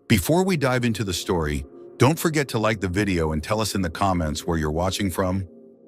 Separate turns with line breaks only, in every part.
Before we dive into the story, don't forget to like the video and tell us in the comments where you're watching from.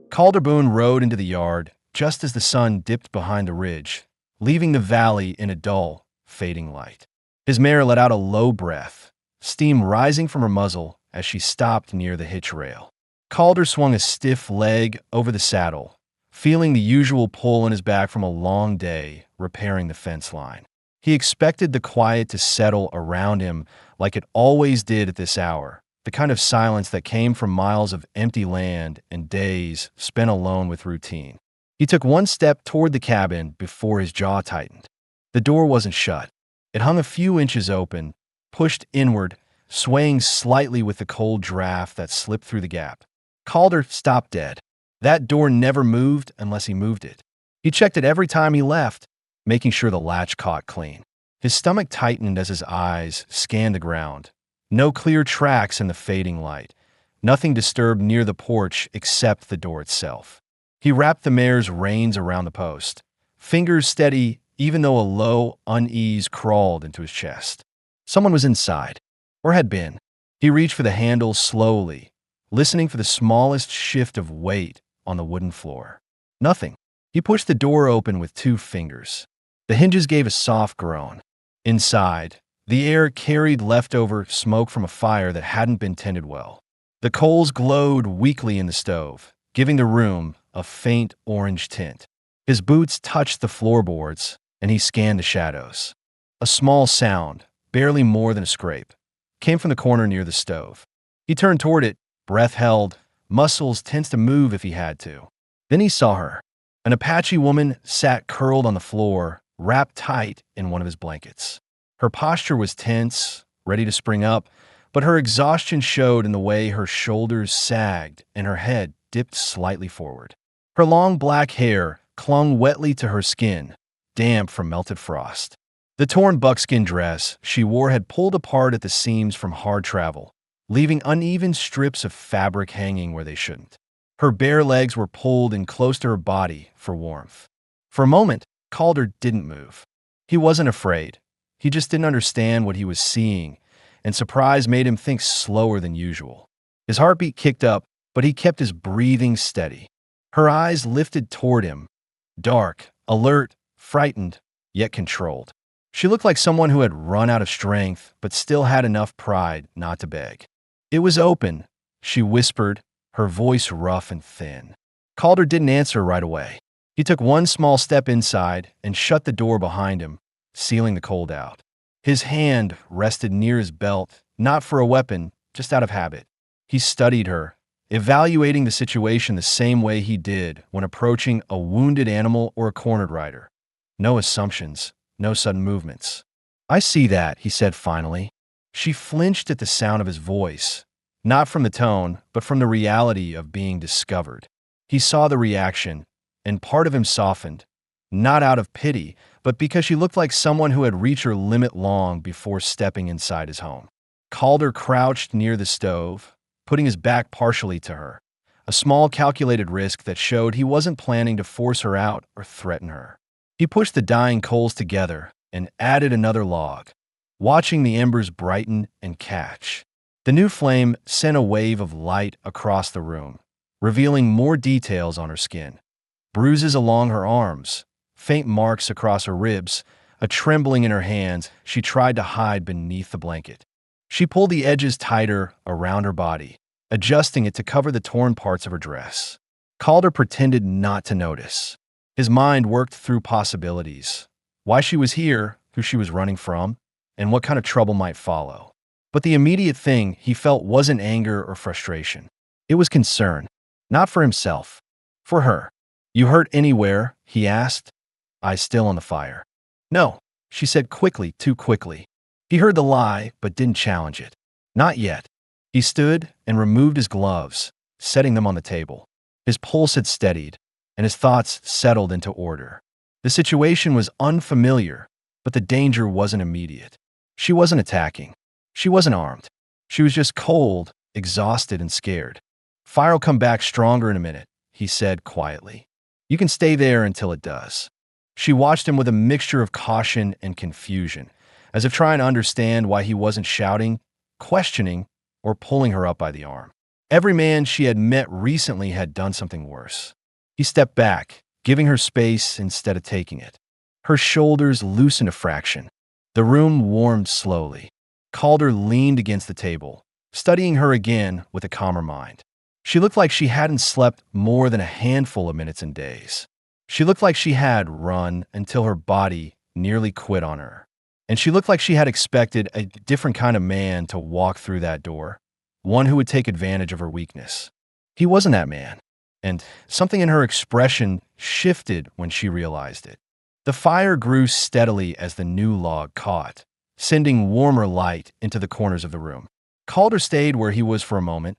Calderboone rode into the yard just as the sun dipped behind the ridge, leaving the valley in a dull, fading light. His mare let out a low breath, steam rising from her muzzle as she stopped near the hitch rail. Calder swung a stiff leg over the saddle, feeling the usual pull in his back from a long day repairing the fence line. He expected the quiet to settle around him like it always did at this hour, the kind of silence that came from miles of empty land and days spent alone with routine. He took one step toward the cabin before his jaw tightened. The door wasn't shut. It hung a few inches open, pushed inward, swaying slightly with the cold draft that slipped through the gap. Calder stopped dead. That door never moved unless he moved it. He checked it every time he left, making sure the latch caught clean. His stomach tightened as his eyes scanned the ground. No clear tracks in the fading light. Nothing disturbed near the porch except the door itself. He wrapped the mare's reins around the post, fingers steady even though a low unease crawled into his chest. Someone was inside, or had been. He reached for the handle slowly, listening for the smallest shift of weight on the wooden floor. Nothing. He pushed the door open with 2 fingers. The hinges gave a soft groan. Inside, the air carried leftover smoke from a fire that hadn't been tended well. The coals glowed weakly in the stove, giving the room a faint orange tint. His boots touched the floorboards, and he scanned the shadows. A small sound, barely more than a scrape, came from the corner near the stove. He turned toward it, breath held, muscles tense to move if he had to. Then he saw her. An Apache woman sat curled on the floor, wrapped tight in one of his blankets. Her posture was tense, ready to spring up, but her exhaustion showed in the way her shoulders sagged and her head dipped slightly forward. Her long black hair clung wetly to her skin, damp from melted frost. The torn buckskin dress she wore had pulled apart at the seams from hard travel, leaving uneven strips of fabric hanging where they shouldn't. Her bare legs were pulled in close to her body for warmth. For a moment, Calder didn't move. He wasn't afraid. He just didn't understand what he was seeing, and surprise made him think slower than usual. His heartbeat kicked up, but he kept his breathing steady. Her eyes lifted toward him, dark, alert, frightened, yet controlled. She looked like someone who had run out of strength, but still had enough pride not to beg. "It was open," she whispered, her voice rough and thin. Calder didn't answer right away. He took one small step inside and shut the door behind him, sealing the cold out. His hand rested near his belt, not for a weapon, just out of habit. He studied her, evaluating the situation the same way he did when approaching a wounded animal or a cornered rider. No assumptions, no sudden movements. "I see that," he said finally. She flinched at the sound of his voice, not from the tone, but from the reality of being discovered. He saw the reaction, and part of him softened, not out of pity, but because she looked like someone who had reached her limit long before stepping inside his home. Calder crouched near the stove, putting his back partially to her, a small calculated risk that showed he wasn't planning to force her out or threaten her. He pushed the dying coals together and added another log, watching the embers brighten and catch. The new flame sent a wave of light across the room, revealing more details on her skin. Bruises along her arms, faint marks across her ribs, a trembling in her hands she tried to hide beneath the blanket. She pulled the edges tighter around her body, adjusting it to cover the torn parts of her dress. Calder pretended not to notice. His mind worked through possibilities. Why she was here, who she was running from, and what kind of trouble might follow. But the immediate thing he felt wasn't anger or frustration. It was concern, not for himself, for her. "You hurt anywhere?" he asked, eyes still on the fire. "No," she said quickly, too quickly. He heard the lie, but didn't challenge it. Not yet. He stood and removed his gloves, setting them on the table. His pulse had steadied, and his thoughts settled into order. The situation was unfamiliar, but the danger wasn't immediate. She wasn't attacking. She wasn't armed. She was just cold, exhausted, and scared. "Fire'll come back stronger in a minute," he said quietly. "You can stay there until it does." She watched him with a mixture of caution and confusion, as if trying to understand why he wasn't shouting, questioning, or pulling her up by the arm. Every man she had met recently had done something worse. He stepped back, giving her space instead of taking it. Her shoulders loosened a fraction. The room warmed slowly. Calder leaned against the table, studying her again with a calmer mind. She looked like she hadn't slept more than a handful of minutes and days. She looked like she had run until her body nearly quit on her. And she looked like she had expected a different kind of man to walk through that door, one who would take advantage of her weakness. He wasn't that man, and something in her expression shifted when she realized it. The fire grew steadily as the new log caught, sending warmer light into the corners of the room. Calder stayed where he was for a moment,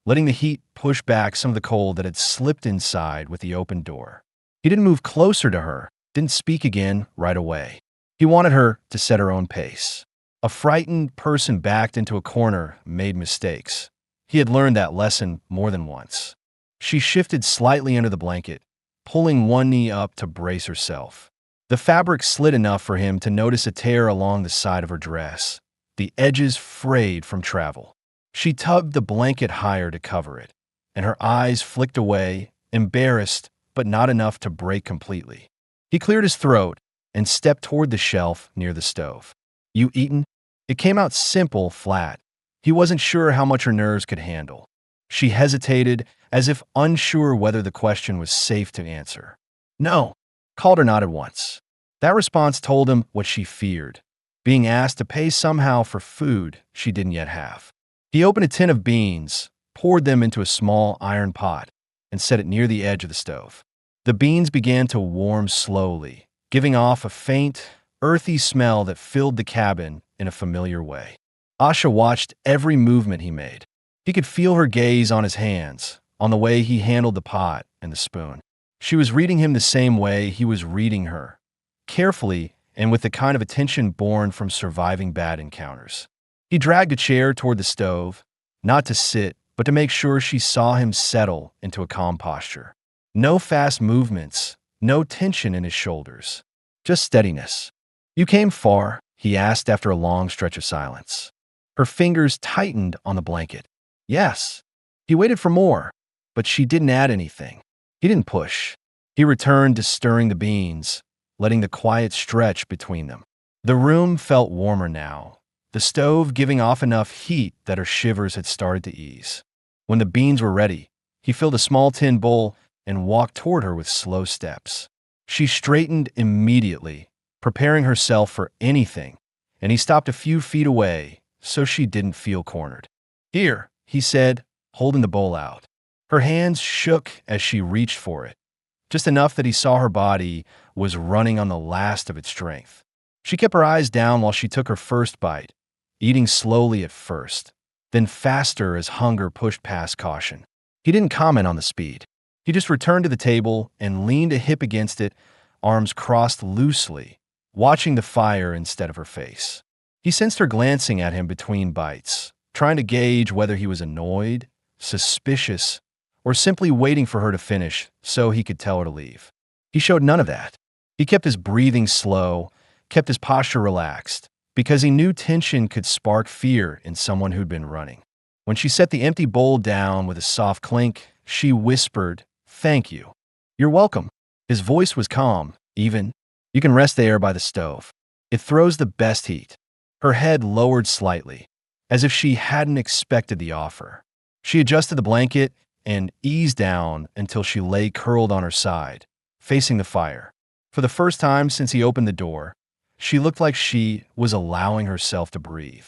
letting the heat push back some of the cold that had slipped inside with the open door. He didn't move closer to her, didn't speak again right away. He wanted her to set her own pace. A frightened person backed into a corner made mistakes. He had learned that lesson more than once. She shifted slightly under the blanket, pulling one knee up to brace herself. The fabric slid enough for him to notice a tear along the side of her dress, the edges frayed from travel. She tugged the blanket higher to cover it, and her eyes flicked away, embarrassed, but not enough to break completely. He cleared his throat and stepped toward the shelf near the stove. "You eaten?" It came out simple, flat. He wasn't sure how much her nerves could handle. She hesitated, as if unsure whether the question was safe to answer. "No." Calder nodded once. That response told him what she feared, being asked to pay somehow for food she didn't yet have. He opened a tin of beans, poured them into a small iron pot, and set it near the edge of the stove. The beans began to warm slowly, giving off a faint, earthy smell that filled the cabin in a familiar way. Asha watched every movement he made. He could feel her gaze on his hands, on the way he handled the pot and the spoon. She was reading him the same way he was reading her, carefully and with the kind of attention born from surviving bad encounters. He dragged a chair toward the stove, not to sit, but to make sure she saw him settle into a calm posture. No fast movements, no tension in his shoulders, just steadiness. "You came far?" he asked after a long stretch of silence. Her fingers tightened on the blanket. "Yes." He waited for more, but she didn't add anything. He didn't push. He returned to stirring the beans, letting the quiet stretch between them. The room felt warmer now, the stove giving off enough heat that her shivers had started to ease. When the beans were ready, he filled a small tin bowl and walked toward her with slow steps. She straightened immediately, preparing herself for anything, and he stopped a few feet away so she didn't feel cornered. "Here," he said, holding the bowl out. Her hands shook as she reached for it, just enough that he saw her body was running on the last of its strength. She kept her eyes down while she took her first bite, eating slowly at first, then faster as hunger pushed past caution. He didn't comment on the speed. He just returned to the table and leaned a hip against it, arms crossed loosely, watching the fire instead of her face. He sensed her glancing at him between bites, trying to gauge whether he was annoyed, suspicious, or simply waiting for her to finish so he could tell her to leave. He showed none of that. He kept his breathing slow, kept his posture relaxed, because he knew tension could spark fear in someone who'd been running. When she set the empty bowl down with a soft clink, she whispered, "Thank you." "You're welcome." His voice was calm, even. "You can rest there by the stove. It throws the best heat." Her head lowered slightly, as if she hadn't expected the offer. She adjusted the blanket and eased down until she lay curled on her side, facing the fire. For the first time since he opened the door, she looked like she was allowing herself to breathe.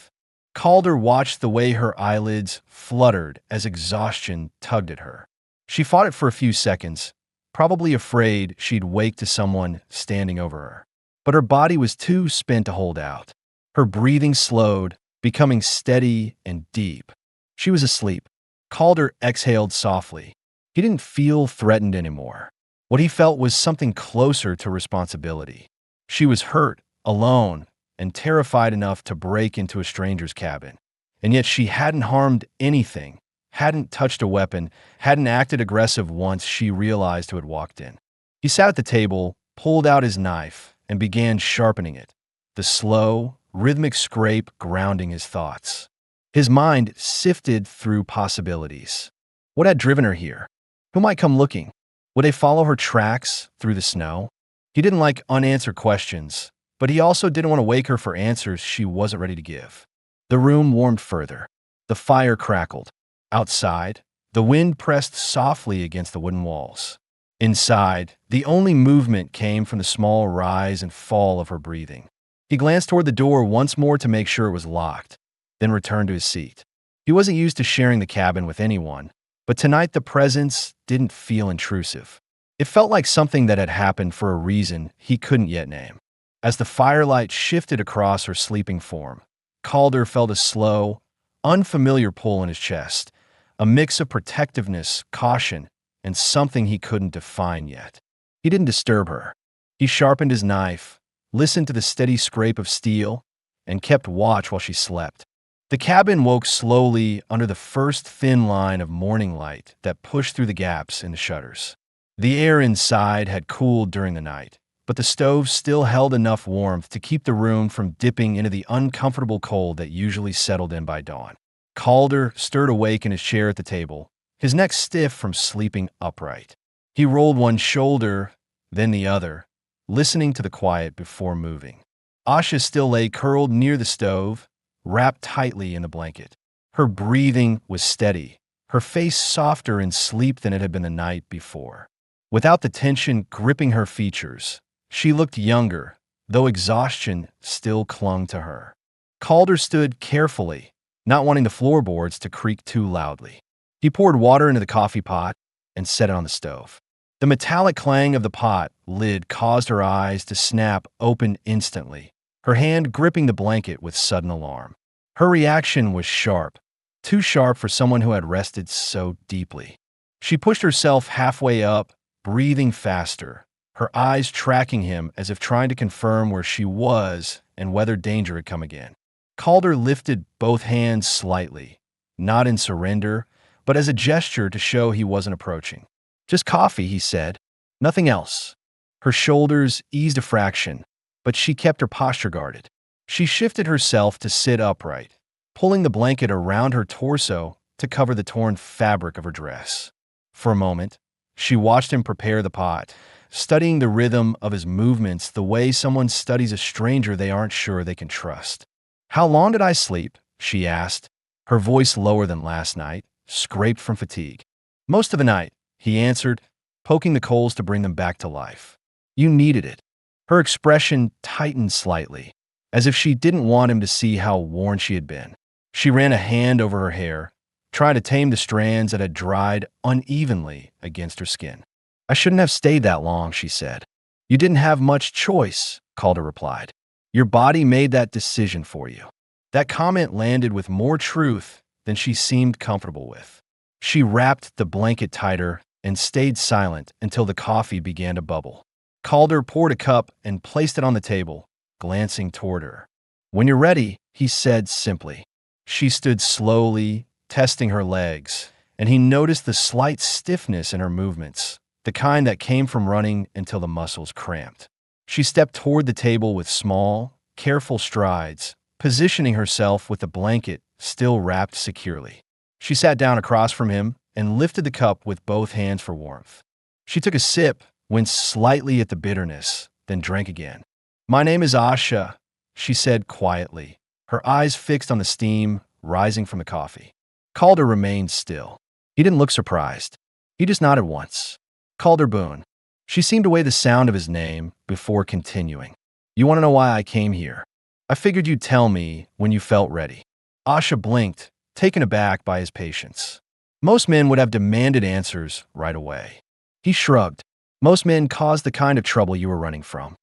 Calder watched the way her eyelids fluttered as exhaustion tugged at her. She fought it for a few seconds, probably afraid she'd wake to someone standing over her. But her body was too spent to hold out. Her breathing slowed, becoming steady and deep. She was asleep. Calder exhaled softly. He didn't feel threatened anymore. What he felt was something closer to responsibility. She was hurt, alone, and terrified enough to break into a stranger's cabin. And yet she hadn't harmed anything, hadn't touched a weapon, hadn't acted aggressive once she realized who had walked in. He sat at the table, pulled out his knife, and began sharpening it, the slow, rhythmic scrape grounding his thoughts. His mind sifted through possibilities. What had driven her here? Who might come looking? Would they follow her tracks through the snow? He didn't like unanswered questions, but he also didn't want to wake her for answers she wasn't ready to give. The room warmed further. The fire crackled. Outside, the wind pressed softly against the wooden walls. Inside, the only movement came from the small rise and fall of her breathing. He glanced toward the door once more to make sure it was locked, then returned to his seat. He wasn't used to sharing the cabin with anyone, but tonight the presence didn't feel intrusive. It felt like something that had happened for a reason he couldn't yet name. As the firelight shifted across her sleeping form, Calder felt a slow, unfamiliar pull in his chest, a mix of protectiveness, caution, and something he couldn't define yet. He didn't disturb her. He sharpened his knife, listened to the steady scrape of steel, and kept watch while she slept. The cabin woke slowly under the first thin line of morning light that pushed through the gaps in the shutters. The air inside had cooled during the night, but the stove still held enough warmth to keep the room from dipping into the uncomfortable cold that usually settled in by dawn. Calder stirred awake in his chair at the table, his neck stiff from sleeping upright. He rolled one shoulder, then the other, listening to the quiet before moving. Asha still lay curled near the stove, wrapped tightly in the blanket. Her breathing was steady, her face softer in sleep than it had been the night before. Without the tension gripping her features, she looked younger, though exhaustion still clung to her. Calder stood carefully, not wanting the floorboards to creak too loudly. He poured water into the coffee pot and set it on the stove. The metallic clang of the pot lid caused her eyes to snap open instantly, her hand gripping the blanket with sudden alarm. Her reaction was sharp, too sharp for someone who had rested so deeply. She pushed herself halfway up, breathing faster, her eyes tracking him as if trying to confirm where she was and whether danger had come again. Calder lifted both hands slightly, not in surrender, but as a gesture to show he wasn't approaching. "Just coffee," he said. "Nothing else." Her shoulders eased a fraction, but she kept her posture guarded. She shifted herself to sit upright, pulling the blanket around her torso to cover the torn fabric of her dress. For a moment, she watched him prepare the pot, studying the rhythm of his movements the way someone studies a stranger they aren't sure they can trust. "How long did I sleep?" she asked, her voice lower than last night, scraped from fatigue. "Most of the night," he answered, poking the coals to bring them back to life. "You needed it." Her expression tightened slightly, as if she didn't want him to see how worn she had been. She ran a hand over her hair, trying to tame the strands that had dried unevenly against her skin. "I shouldn't have stayed that long," she said. "You didn't have much choice," Calder replied. "Your body made that decision for you." That comment landed with more truth than she seemed comfortable with. She wrapped the blanket tighter and stayed silent until the coffee began to bubble. Calder poured a cup and placed it on the table, glancing toward her. "When you're ready," he said simply. She stood slowly, testing her legs, and he noticed the slight stiffness in her movements, the kind that came from running until the muscles cramped. She stepped toward the table with small, careful strides, positioning herself with the blanket still wrapped securely. She sat down across from him and lifted the cup with both hands for warmth. She took a sip, winced slightly at the bitterness, then drank again. "My name is Asha," she said quietly, her eyes fixed on the steam rising from the coffee. Calder remained still. He didn't look surprised. He just nodded once. "Calder Boone." She seemed to weigh the sound of his name before continuing. "You want to know why I came here? I figured you'd tell me when you felt ready." Asha blinked, taken aback by his patience. Most men would have demanded answers right away. He shrugged. "Most men cause the kind of trouble you were running from."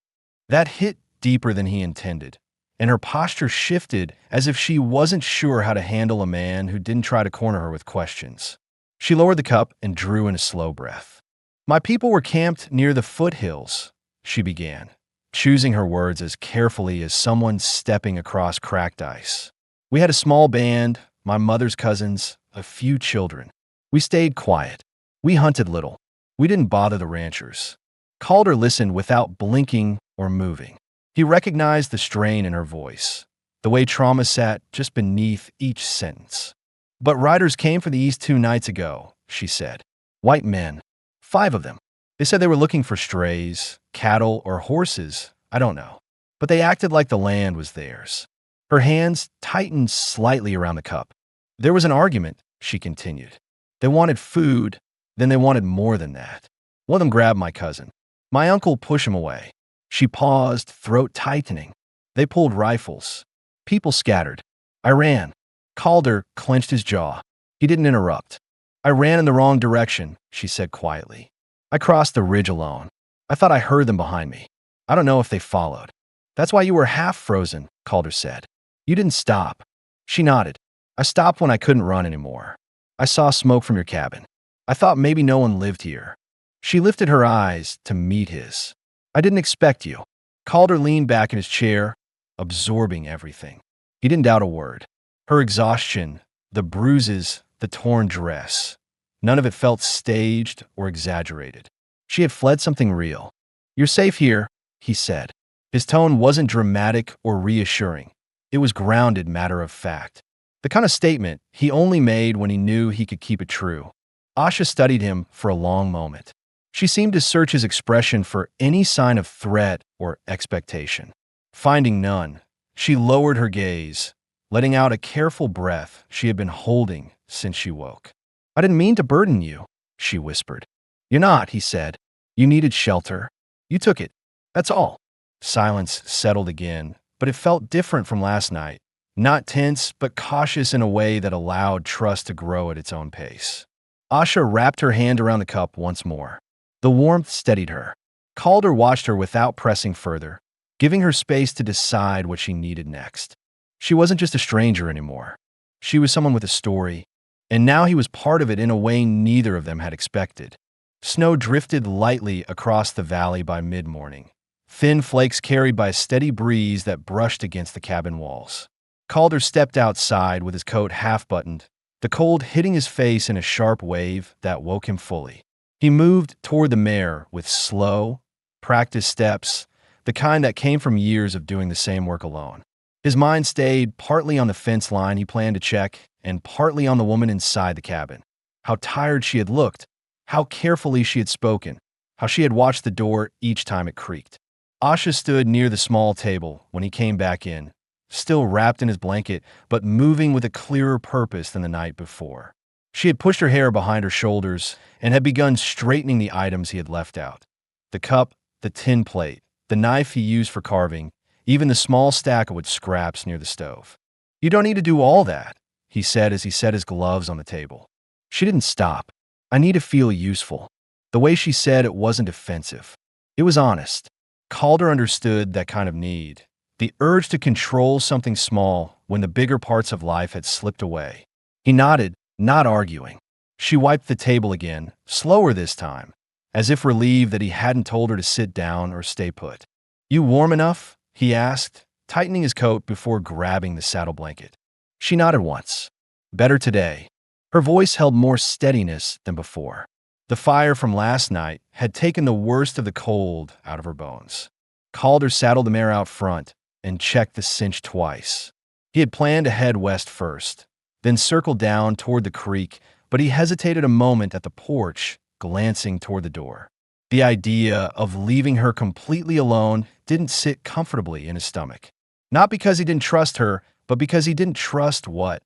That hit deeper than he intended, and her posture shifted as if she wasn't sure how to handle a man who didn't try to corner her with questions. She lowered the cup and drew in a slow breath. "My people were camped near the foothills," she began, choosing her words as carefully as someone stepping across cracked ice. "We had a small band, my mother's cousins, a few children. We stayed quiet. We hunted little. We didn't bother the ranchers." Calder listened without blinking or moving. He recognized the strain in her voice, the way trauma sat just beneath each sentence. "But riders came from the east 2 nights ago," she said. "White men. 5 of them. They said they were looking for strays, cattle, or horses, I don't know. But they acted like the land was theirs." Her hands tightened slightly around the cup. "There was an argument," she continued. "They wanted food, then they wanted more than that. One of them grabbed my cousin. My uncle pushed him away." She paused, throat tightening. "They pulled rifles. People scattered. I ran." Calder clenched his jaw. He didn't interrupt. "I ran in the wrong direction," she said quietly. "I crossed the ridge alone. I thought I heard them behind me. I don't know if they followed." "That's why you were half frozen," Calder said. "You didn't stop." She nodded. "I stopped when I couldn't run anymore. I saw smoke from your cabin. I thought maybe no one lived here." She lifted her eyes to meet his. "I didn't expect you." Calder leaned back in his chair, absorbing everything. He didn't doubt a word. Her exhaustion, the bruises, the torn dress. None of it felt staged or exaggerated. She had fled something real. "You're safe here," he said. His tone wasn't dramatic or reassuring. It was grounded matter of fact. The kind of statement he only made when he knew he could keep it true. Asha studied him for a long moment. She seemed to search his expression for any sign of threat or expectation. Finding none, she lowered her gaze, letting out a careful breath she had been holding since she woke. "I didn't mean to burden you," she whispered. "You're not," he said. "You needed shelter. You took it. That's all." Silence settled again, but it felt different from last night. Not tense, but cautious in a way that allowed trust to grow at its own pace. Asha wrapped her hand around the cup once more. The warmth steadied her. Calder watched her without pressing further, giving her space to decide what she needed next. She wasn't just a stranger anymore. She was someone with a story, and now he was part of it in a way neither of them had expected. Snow drifted lightly across the valley by mid-morning, thin flakes carried by a steady breeze that brushed against the cabin walls. Calder stepped outside with his coat half-buttoned, the cold hitting his face in a sharp wave that woke him fully. He moved toward the mare with slow, practiced steps, the kind that came from years of doing the same work alone. His mind stayed partly on the fence line he planned to check and partly on the woman inside the cabin. How tired she had looked, how carefully she had spoken, how she had watched the door each time it creaked. Asha stood near the small table when he came back in, still wrapped in his blanket, but moving with a clearer purpose than the night before. She had pushed her hair behind her shoulders and had begun straightening the items he had left out. The cup, the tin plate, the knife he used for carving, even the small stack of wood scraps near the stove. "You don't need to do all that," he said as he set his gloves on the table. She didn't stop. "I need to feel useful." The way she said it wasn't defensive. It was honest. Calder understood that kind of need. The urge to control something small when the bigger parts of life had slipped away. He nodded, not arguing. She wiped the table again, slower this time, as if relieved that he hadn't told her to sit down or stay put. "You warm enough?" he asked, tightening his coat before grabbing the saddle blanket. She nodded once. "Better today." Her voice held more steadiness than before. The fire from last night had taken the worst of the cold out of her bones. Calder saddled the mare out front and checked the cinch twice. He had planned to head west first, then circle down toward the creek, but he hesitated a moment at the porch, glancing toward the door. The idea of leaving her completely alone didn't sit comfortably in his stomach. Not because he didn't trust her, but because he didn't trust what,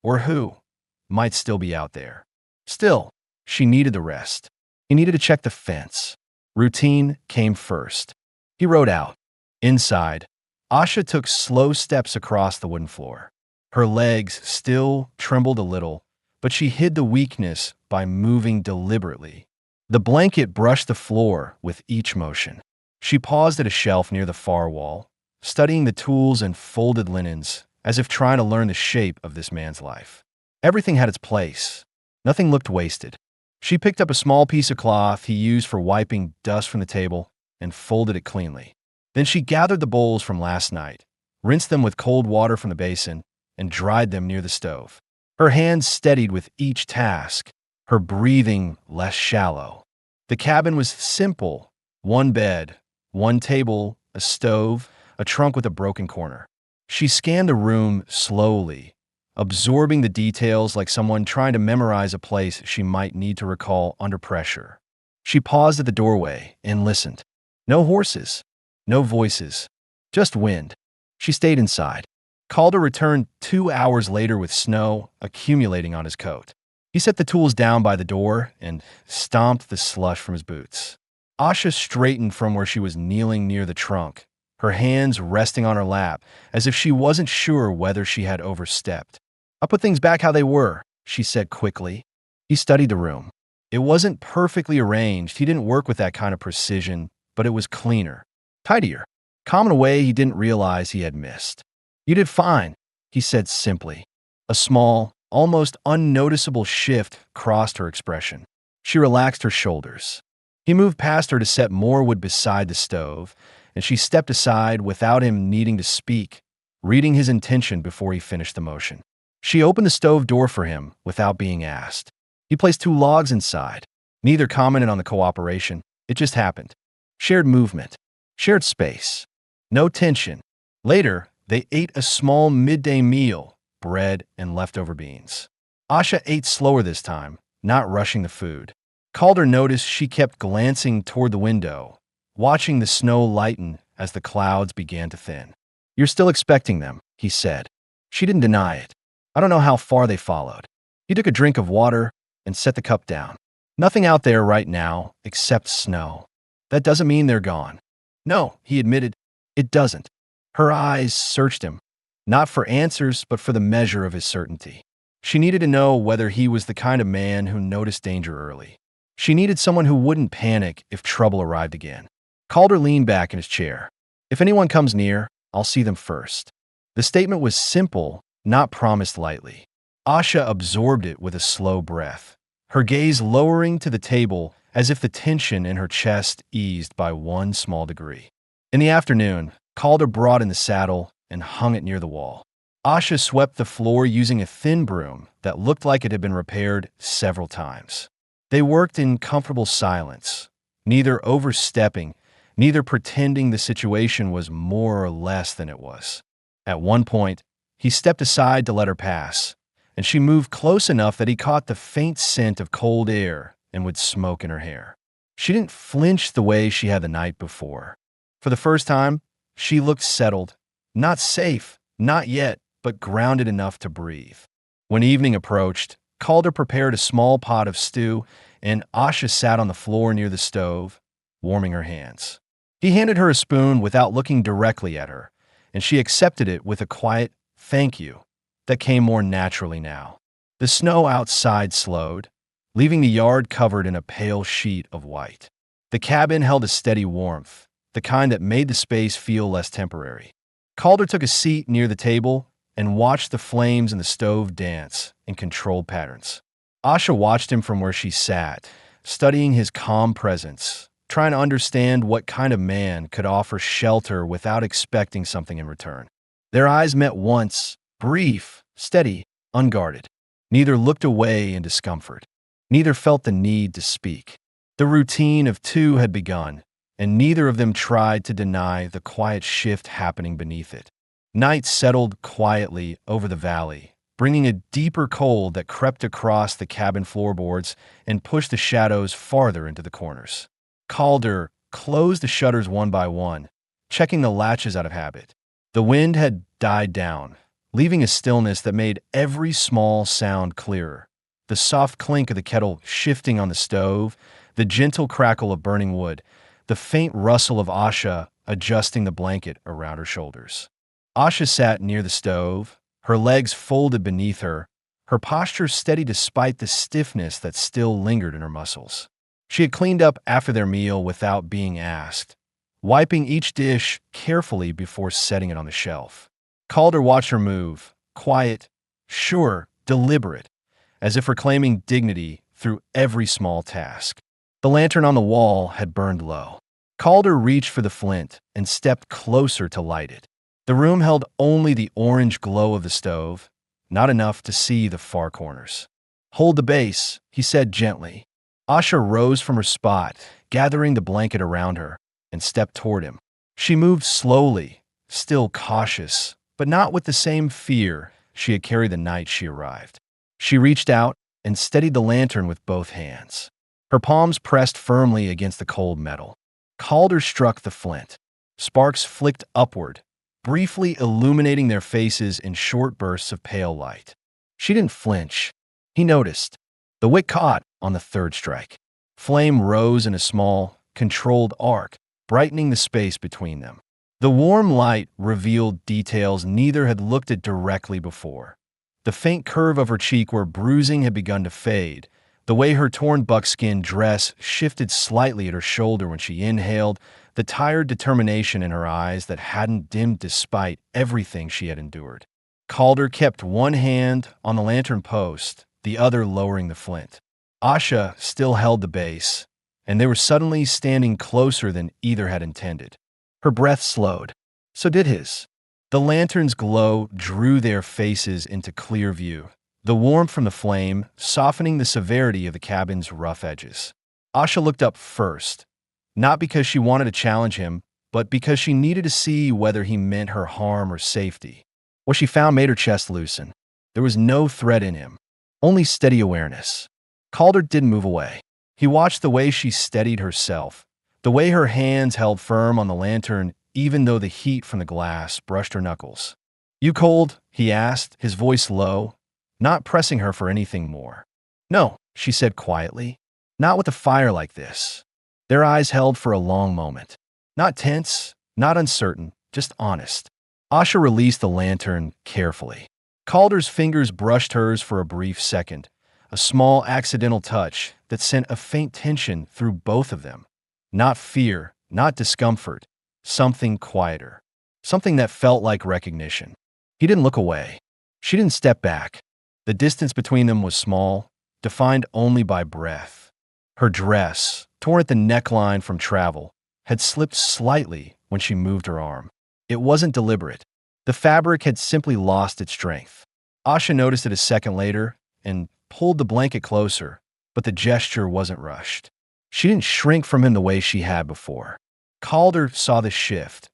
or who, might still be out there. Still, she needed the rest. He needed to check the fence. Routine came first. He rode out. Inside, Asha took slow steps across the wooden floor. Her legs still trembled a little, but she hid the weakness by moving deliberately. The blanket brushed the floor with each motion. She paused at a shelf near the far wall, studying the tools and folded linens, as if trying to learn the shape of this man's life. Everything had its place. Nothing looked wasted. She picked up a small piece of cloth he used for wiping dust from the table and folded it cleanly. Then she gathered the bowls from last night, rinsed them with cold water from the basin, and dried them near the stove. Her hands steadied with each task, her breathing less shallow. The cabin was simple: one bed, one table, a stove, a trunk with a broken corner. She scanned the room slowly, absorbing the details like someone trying to memorize a place she might need to recall under pressure. She paused at the doorway and listened. No horses, no voices, just wind. She stayed inside. Calder returned 2 hours later with snow accumulating on his coat. He set the tools down by the door and stomped the slush from his boots. Asha straightened from where she was kneeling near the trunk, her hands resting on her lap, as if she wasn't sure whether she had overstepped. "I'll put things back how they were," she said quickly. He studied the room. It wasn't perfectly arranged. He didn't work with that kind of precision, but it was cleaner, tidier, calm in a way he didn't realize he had missed. "You did fine," he said simply. A small, almost unnoticeable shift crossed her expression. She relaxed her shoulders. He moved past her to set more wood beside the stove, and she stepped aside without him needing to speak, reading his intention before he finished the motion. She opened the stove door for him without being asked. He placed 2 logs inside. Neither commented on the cooperation. It just happened. Shared movement. Shared space. No tension. Later, they ate a small midday meal, bread and leftover beans. Asha ate slower this time, not rushing the food. Calder noticed she kept glancing toward the window, watching the snow lighten as the clouds began to thin. "You're still expecting them," he said. She didn't deny it. "I don't know how far they followed." He took a drink of water and set the cup down. "Nothing out there right now except snow. That doesn't mean they're gone." "No," he admitted. "It doesn't." Her eyes searched him, not for answers, but for the measure of his certainty. She needed to know whether he was the kind of man who noticed danger early. She needed someone who wouldn't panic if trouble arrived again. Calder leaned back in his chair. "If anyone comes near, I'll see them first." The statement was simple, not promised lightly. Asha absorbed it with a slow breath, her gaze lowering to the table as if the tension in her chest eased by one small degree. In the afternoon, Calder brought in the saddle and hung it near the wall. Asha swept the floor using a thin broom that looked like it had been repaired several times. They worked in comfortable silence, neither overstepping, neither pretending the situation was more or less than it was. At one point, he stepped aside to let her pass, and she moved close enough that he caught the faint scent of cold air and wood smoke in her hair. She didn't flinch the way she had the night before. For the first time, she looked settled, not safe, not yet, but grounded enough to breathe. When evening approached, Calder prepared a small pot of stew, and Asha sat on the floor near the stove, warming her hands. He handed her a spoon without looking directly at her, and she accepted it with a quiet "thank you" that came more naturally now. The snow outside slowed, leaving the yard covered in a pale sheet of white. The cabin held a steady warmth, the kind that made the space feel less temporary. Calder took a seat near the table and watched the flames in the stove dance in controlled patterns. Asha watched him from where she sat, studying his calm presence, trying to understand what kind of man could offer shelter without expecting something in return. Their eyes met once, brief, steady, unguarded. Neither looked away in discomfort. Neither felt the need to speak. The routine of two had begun, and neither of them tried to deny the quiet shift happening beneath it. Night settled quietly over the valley, bringing a deeper cold that crept across the cabin floorboards and pushed the shadows farther into the corners. Calder closed the shutters one by one, checking the latches out of habit. The wind had died down, leaving a stillness that made every small sound clearer. The soft clink of the kettle shifting on the stove, the gentle crackle of burning wood, the faint rustle of Asha adjusting the blanket around her shoulders. Asha sat near the stove, her legs folded beneath her, her posture steady despite the stiffness that still lingered in her muscles. She had cleaned up after their meal without being asked, wiping each dish carefully before setting it on the shelf. Calder watched her move, quiet, sure, deliberate, as if reclaiming dignity through every small task. The lantern on the wall had burned low. Calder reached for the flint and stepped closer to light it. The room held only the orange glow of the stove, not enough to see the far corners. "Hold the base," he said gently. Asha rose from her spot, gathering the blanket around her, and stepped toward him. She moved slowly, still cautious, but not with the same fear she had carried the night she arrived. She reached out and steadied the lantern with both hands. Her palms pressed firmly against the cold metal. Calder struck the flint. Sparks flicked upward, briefly illuminating their faces in short bursts of pale light. She didn't flinch. He noticed. The wick caught on the third strike. Flame rose in a small, controlled arc, brightening the space between them. The warm light revealed details neither had looked at directly before. The faint curve of her cheek where bruising had begun to fade, the way her torn buckskin dress shifted slightly at her shoulder when she inhaled, the tired determination in her eyes that hadn't dimmed despite everything she had endured. Calder kept one hand on the lantern post, the other lowering the flint. Asha still held the base, and they were suddenly standing closer than either had intended. Her breath slowed. So did his. The lantern's glow drew their faces into clear view, the warmth from the flame softening the severity of the cabin's rough edges. Asha looked up first, not because she wanted to challenge him, but because she needed to see whether he meant her harm or safety. What she found made her chest loosen. There was no threat in him, only steady awareness. Calder didn't move away. He watched the way she steadied herself, the way her hands held firm on the lantern even though the heat from the glass brushed her knuckles. "You cold?" he asked, his voice low, not pressing her for anything more. "No," she said quietly, "not with a fire like this." Their eyes held for a long moment. Not tense, not uncertain, just honest. Asha released the lantern carefully. Calder's fingers brushed hers for a brief second, a small accidental touch that sent a faint tension through both of them. Not fear, not discomfort, something quieter, something that felt like recognition. He didn't look away. She didn't step back. The distance between them was small, defined only by breath. Her dress, torn at the neckline from travel, had slipped slightly when she moved her arm. It wasn't deliberate. The fabric had simply lost its strength. Asha noticed it a second later and pulled the blanket closer, but the gesture wasn't rushed. She didn't shrink from him the way she had before. Calder saw the shift,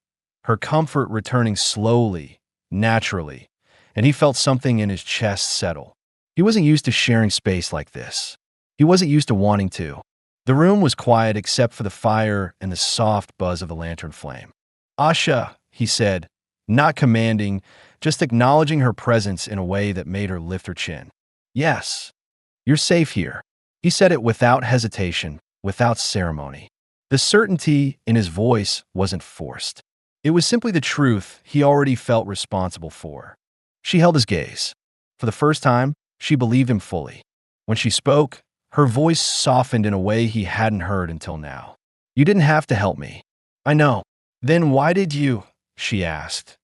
her comfort returning slowly, naturally, and he felt something in his chest settle. He wasn't used to sharing space like this. He wasn't used to wanting to. The room was quiet except for the fire and the soft buzz of the lantern flame. "Asha," he said, not commanding, just acknowledging her presence in a way that made her lift her chin. "Yes, you're safe here." He said it without hesitation, without ceremony. The certainty in his voice wasn't forced. It was simply the truth he already felt responsible for. She held his gaze. For the first time, she believed him fully. When she spoke, her voice softened in a way he hadn't heard until now. "You didn't have to help me. I know." "Then why did you?" she asked.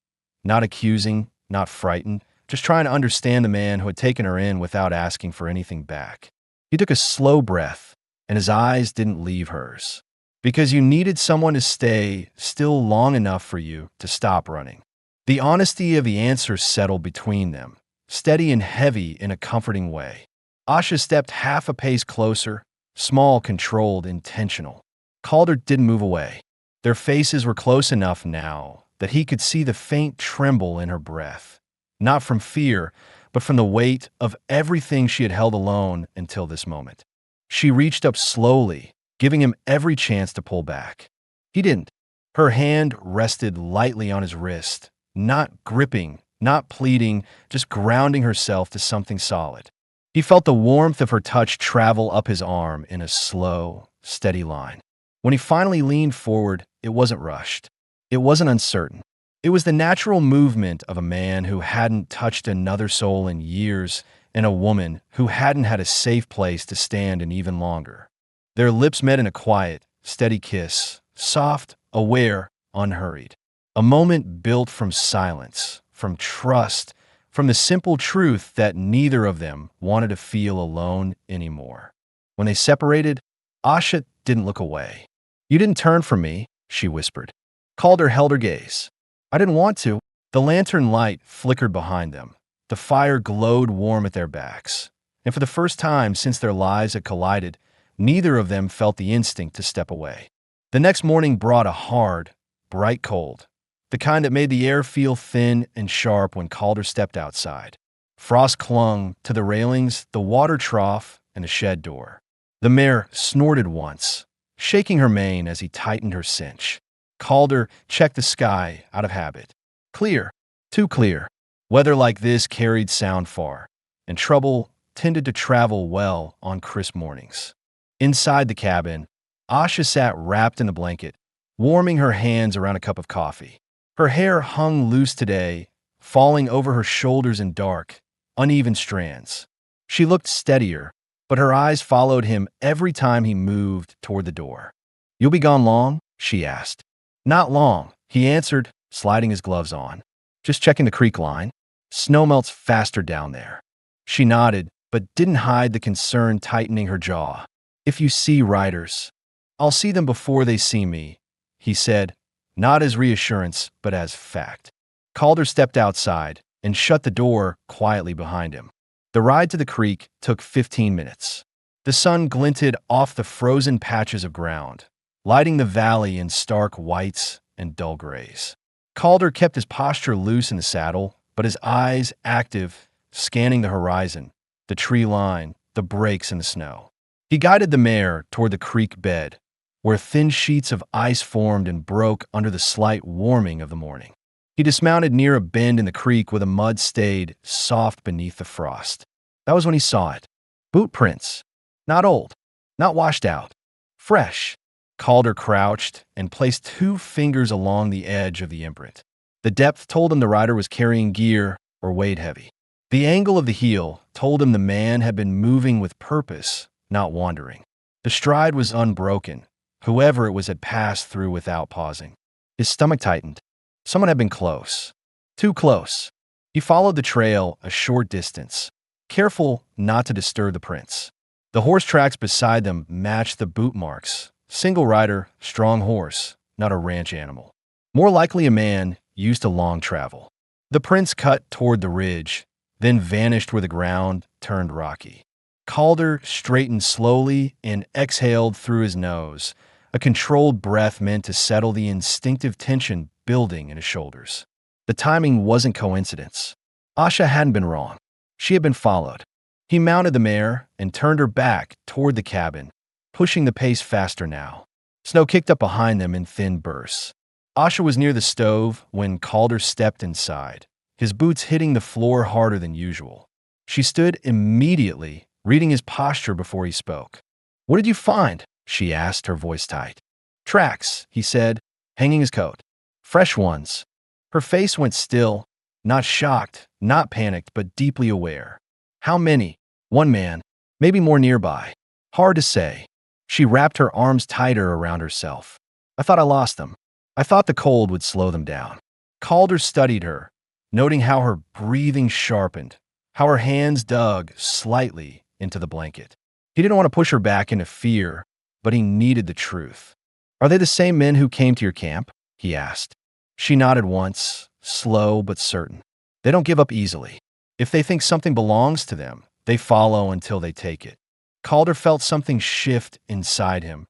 Not accusing, not frightened, just trying to understand the man who had taken her in without asking for anything back. He took a slow breath, and his eyes didn't leave hers. "Because you needed someone to stay still long enough for you to stop running." The honesty of the answer settled between them, steady and heavy in a comforting way. Asha stepped half a pace closer, small, controlled, intentional. Calder didn't move away. Their faces were close enough now that he could see the faint tremble in her breath, not from fear, but from the weight of everything she had held alone until this moment. She reached up slowly, giving him every chance to pull back. He didn't. Her hand rested lightly on his wrist, not gripping, not pleading, just grounding herself to something solid. He felt the warmth of her touch travel up his arm in a slow, steady line. When he finally leaned forward, it wasn't rushed. It wasn't uncertain. It was the natural movement of a man who hadn't touched another soul in years and a woman who hadn't had a safe place to stand in even longer. Their lips met in a quiet, steady kiss, soft, aware, unhurried. A moment built from silence, from trust, from the simple truth that neither of them wanted to feel alone anymore. When they separated, Asha didn't look away. "You didn't turn from me," she whispered. Calder held her gaze. "I didn't want to." The lantern light flickered behind them. The fire glowed warm at their backs. And for the first time since their lives had collided, neither of them felt the instinct to step away. The next morning brought a hard, bright cold. the kind that made the air feel thin and sharp when Calder stepped outside. Frost clung to the railings, the water trough, and the shed door. The mare snorted once, shaking her mane as he tightened her cinch. Calder checked the sky out of habit. Clear, too clear. Weather like this carried sound far, and trouble tended to travel well on crisp mornings. Inside the cabin, Asha sat wrapped in a blanket, warming her hands around a cup of coffee. Her hair hung loose today, falling over her shoulders in dark, uneven strands. She looked steadier, but her eyes followed him every time he moved toward the door. "You'll be gone long?" she asked. "Not long," he answered, sliding his gloves on. "Just checking the creek line. Snow melts faster down there." She nodded, but didn't hide the concern tightening her jaw. "If you see riders, I'll see them before they see me," he said, not as reassurance, but as fact. Calder stepped outside and shut the door quietly behind him. The ride to the creek took 15 minutes. The sun glinted off the frozen patches of ground, lighting the valley in stark whites and dull grays. Calder kept his posture loose in the saddle, but his eyes active, scanning the horizon, the tree line, the breaks in the snow. He guided the mare toward the creek bed, where thin sheets of ice formed and broke under the slight warming of the morning. He dismounted near a bend in the creek where the mud stayed soft beneath the frost. That was when he saw it. Boot prints. Not old, not washed out. Fresh. Calder crouched and placed 2 fingers along the edge of the imprint. The depth told him the rider was carrying gear or weighed heavy. The angle of the heel told him the man had been moving with purpose, not wandering. The stride was unbroken. Whoever it was had passed through without pausing. His stomach tightened. Someone had been close. Too close. He followed the trail a short distance, careful not to disturb the prints. The horse tracks beside them matched the boot marks. Single rider, strong horse, not a ranch animal. More likely a man used to long travel. The prints cut toward the ridge, then vanished where the ground turned rocky. Calder straightened slowly and exhaled through his nose, a controlled breath meant to settle the instinctive tension building in his shoulders. The timing wasn't coincidence. Asha hadn't been wrong. She had been followed. He mounted the mare and turned her back toward the cabin, pushing the pace faster now. Snow kicked up behind them in thin bursts. Asha was near the stove when Calder stepped inside, his boots hitting the floor harder than usual. She stood immediately, reading his posture before he spoke. "What did you find?" she asked, her voice tight. "Tracks," he said, hanging his coat. "Fresh ones." Her face went still, not shocked, not panicked, but deeply aware. "How many?" "One man, maybe more nearby. Hard to say." She wrapped her arms tighter around herself. "I thought I lost them. I thought the cold would slow them down." Calder studied her, noting how her breathing sharpened, how her hands dug slightly into the blanket. He didn't want to push her back into fear, but he needed the truth. "Are they the same men who came to your camp?" he asked. She nodded once, slow but certain. "They don't give up easily. If they think something belongs to them, they follow until they take it." Calder felt something shift inside him.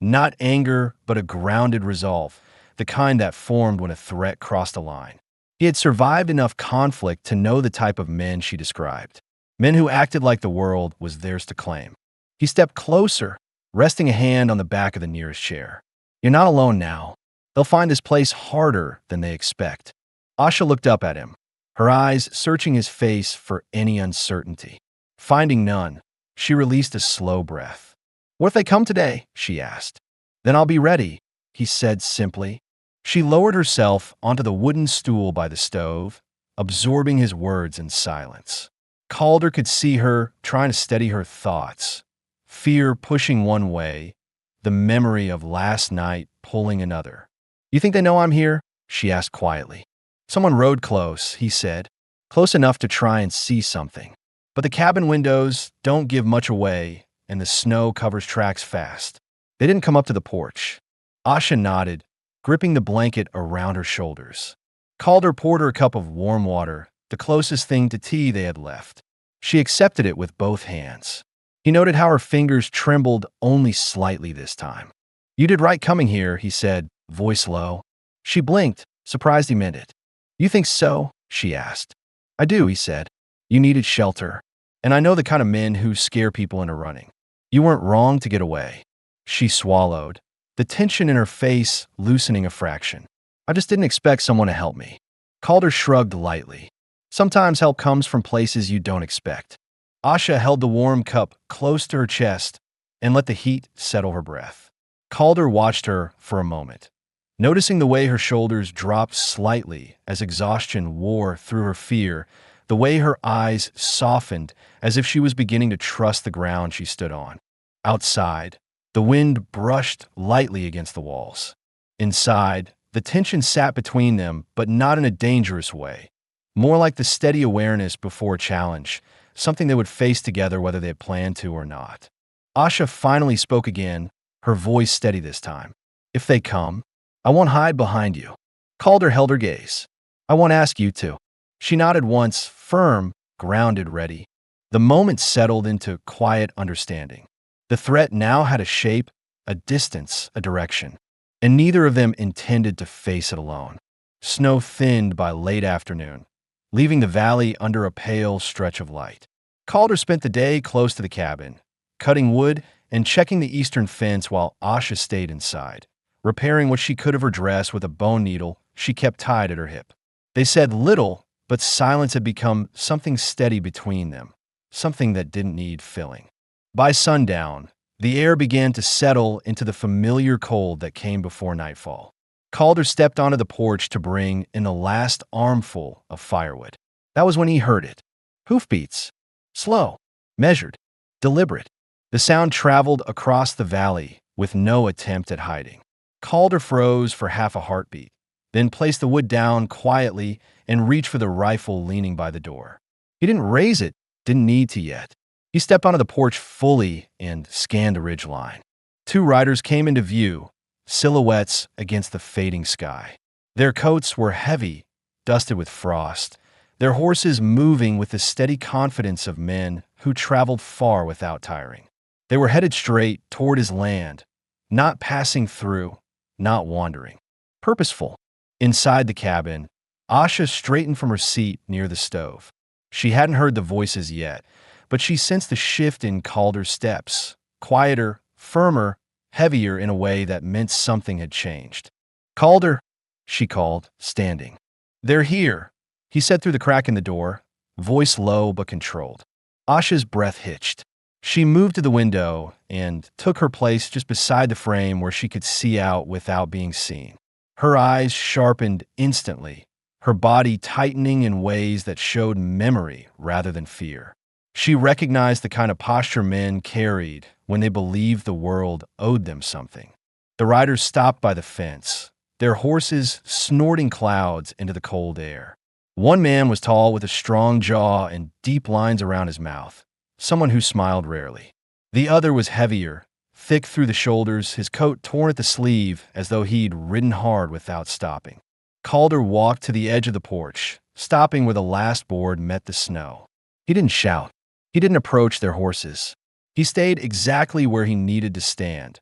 Not anger, but a grounded resolve, the kind that formed when a threat crossed a line. He had survived enough conflict to know the type of men she described. Men who acted like the world was theirs to claim. He stepped closer, resting a hand on the back of the nearest chair. "You're not alone now. They'll find this place harder than they expect." Asha looked up at him, her eyes searching his face for any uncertainty. Finding none, she released a slow breath. "What if they come today?" she asked. "Then I'll be ready," he said simply. She lowered herself onto the wooden stool by the stove, absorbing his words in silence. Calder could see her trying to steady her thoughts, fear pushing one way, the memory of last night pulling another. "You think they know I'm here?" she asked quietly. "Someone rode close," he said, "close enough to try and see something. But the cabin windows don't give much away, and the snow covers tracks fast. They didn't come up to the porch." Asha nodded, gripping the blanket around her shoulders. Calder poured her a cup of warm water, the closest thing to tea they had left. She accepted it with both hands. He noted how her fingers trembled only slightly this time. "You did right coming here," he said, voice low. She blinked, surprised he meant it. "You think so?" she asked. "I do," he said. "You needed shelter. And I know the kind of men who scare people into running. You weren't wrong to get away." She swallowed, the tension in her face loosening a fraction. "I just didn't expect someone to help me." Calder shrugged lightly. "Sometimes help comes from places you don't expect." Asha held the warm cup close to her chest and let the heat settle her breath. Calder watched her for a moment, noticing the way her shoulders dropped slightly as exhaustion wore through her fear, the way her eyes softened as if she was beginning to trust the ground she stood on. Outside, the wind brushed lightly against the walls. Inside, the tension sat between them, but not in a dangerous way. More like the steady awareness before a challenge, something they would face together whether they had planned to or not. Asha finally spoke again, her voice steady this time. "If they come, I won't hide behind you." Calder held her gaze. "I won't ask you to." She nodded once, firm, grounded, ready. The moment settled into quiet understanding. The threat now had a shape, a distance, a direction, and neither of them intended to face it alone. Snow thinned by late afternoon, leaving the valley under a pale stretch of light. Calder spent the day close to the cabin, cutting wood and checking the eastern fence while Asha stayed inside, repairing what she could of her dress with a bone needle she kept tied at her hip. They said little, but silence had become something steady between them, something that didn't need filling. By sundown, the air began to settle into the familiar cold that came before nightfall. Calder stepped onto the porch to bring in the last armful of firewood. That was when he heard it. Hoofbeats. Slow, measured, deliberate. The sound traveled across the valley with no attempt at hiding. Calder froze for half a heartbeat, then placed the wood down quietly and reached for the rifle leaning by the door. He didn't raise it, didn't need to yet. He stepped onto the porch fully and scanned the ridgeline. Two riders came into view, silhouettes against the fading sky. Their coats were heavy, dusted with frost, their horses moving with the steady confidence of men who traveled far without tiring. They were headed straight toward his land, not passing through, not wandering. Purposeful. Inside the cabin, Asha straightened from her seat near the stove. She hadn't heard the voices yet, but she sensed the shift in Calder's steps, quieter, firmer, heavier in a way that meant something had changed. "Calder," she called, standing. "They're here," he said through the crack in the door, voice low but controlled. Asha's breath hitched. She moved to the window and took her place just beside the frame where she could see out without being seen. Her eyes sharpened instantly, her body tightening in ways that showed memory rather than fear. She recognized the kind of posture men carried when they believed the world owed them something. The riders stopped by the fence, their horses snorting clouds into the cold air. One man was tall with a strong jaw and deep lines around his mouth, someone who smiled rarely. The other was heavier, thick through the shoulders, his coat torn at the sleeve as though he'd ridden hard without stopping. Calder walked to the edge of the porch, stopping where the last board met the snow. He didn't shout. He didn't approach their horses. He stayed exactly where he needed to stand,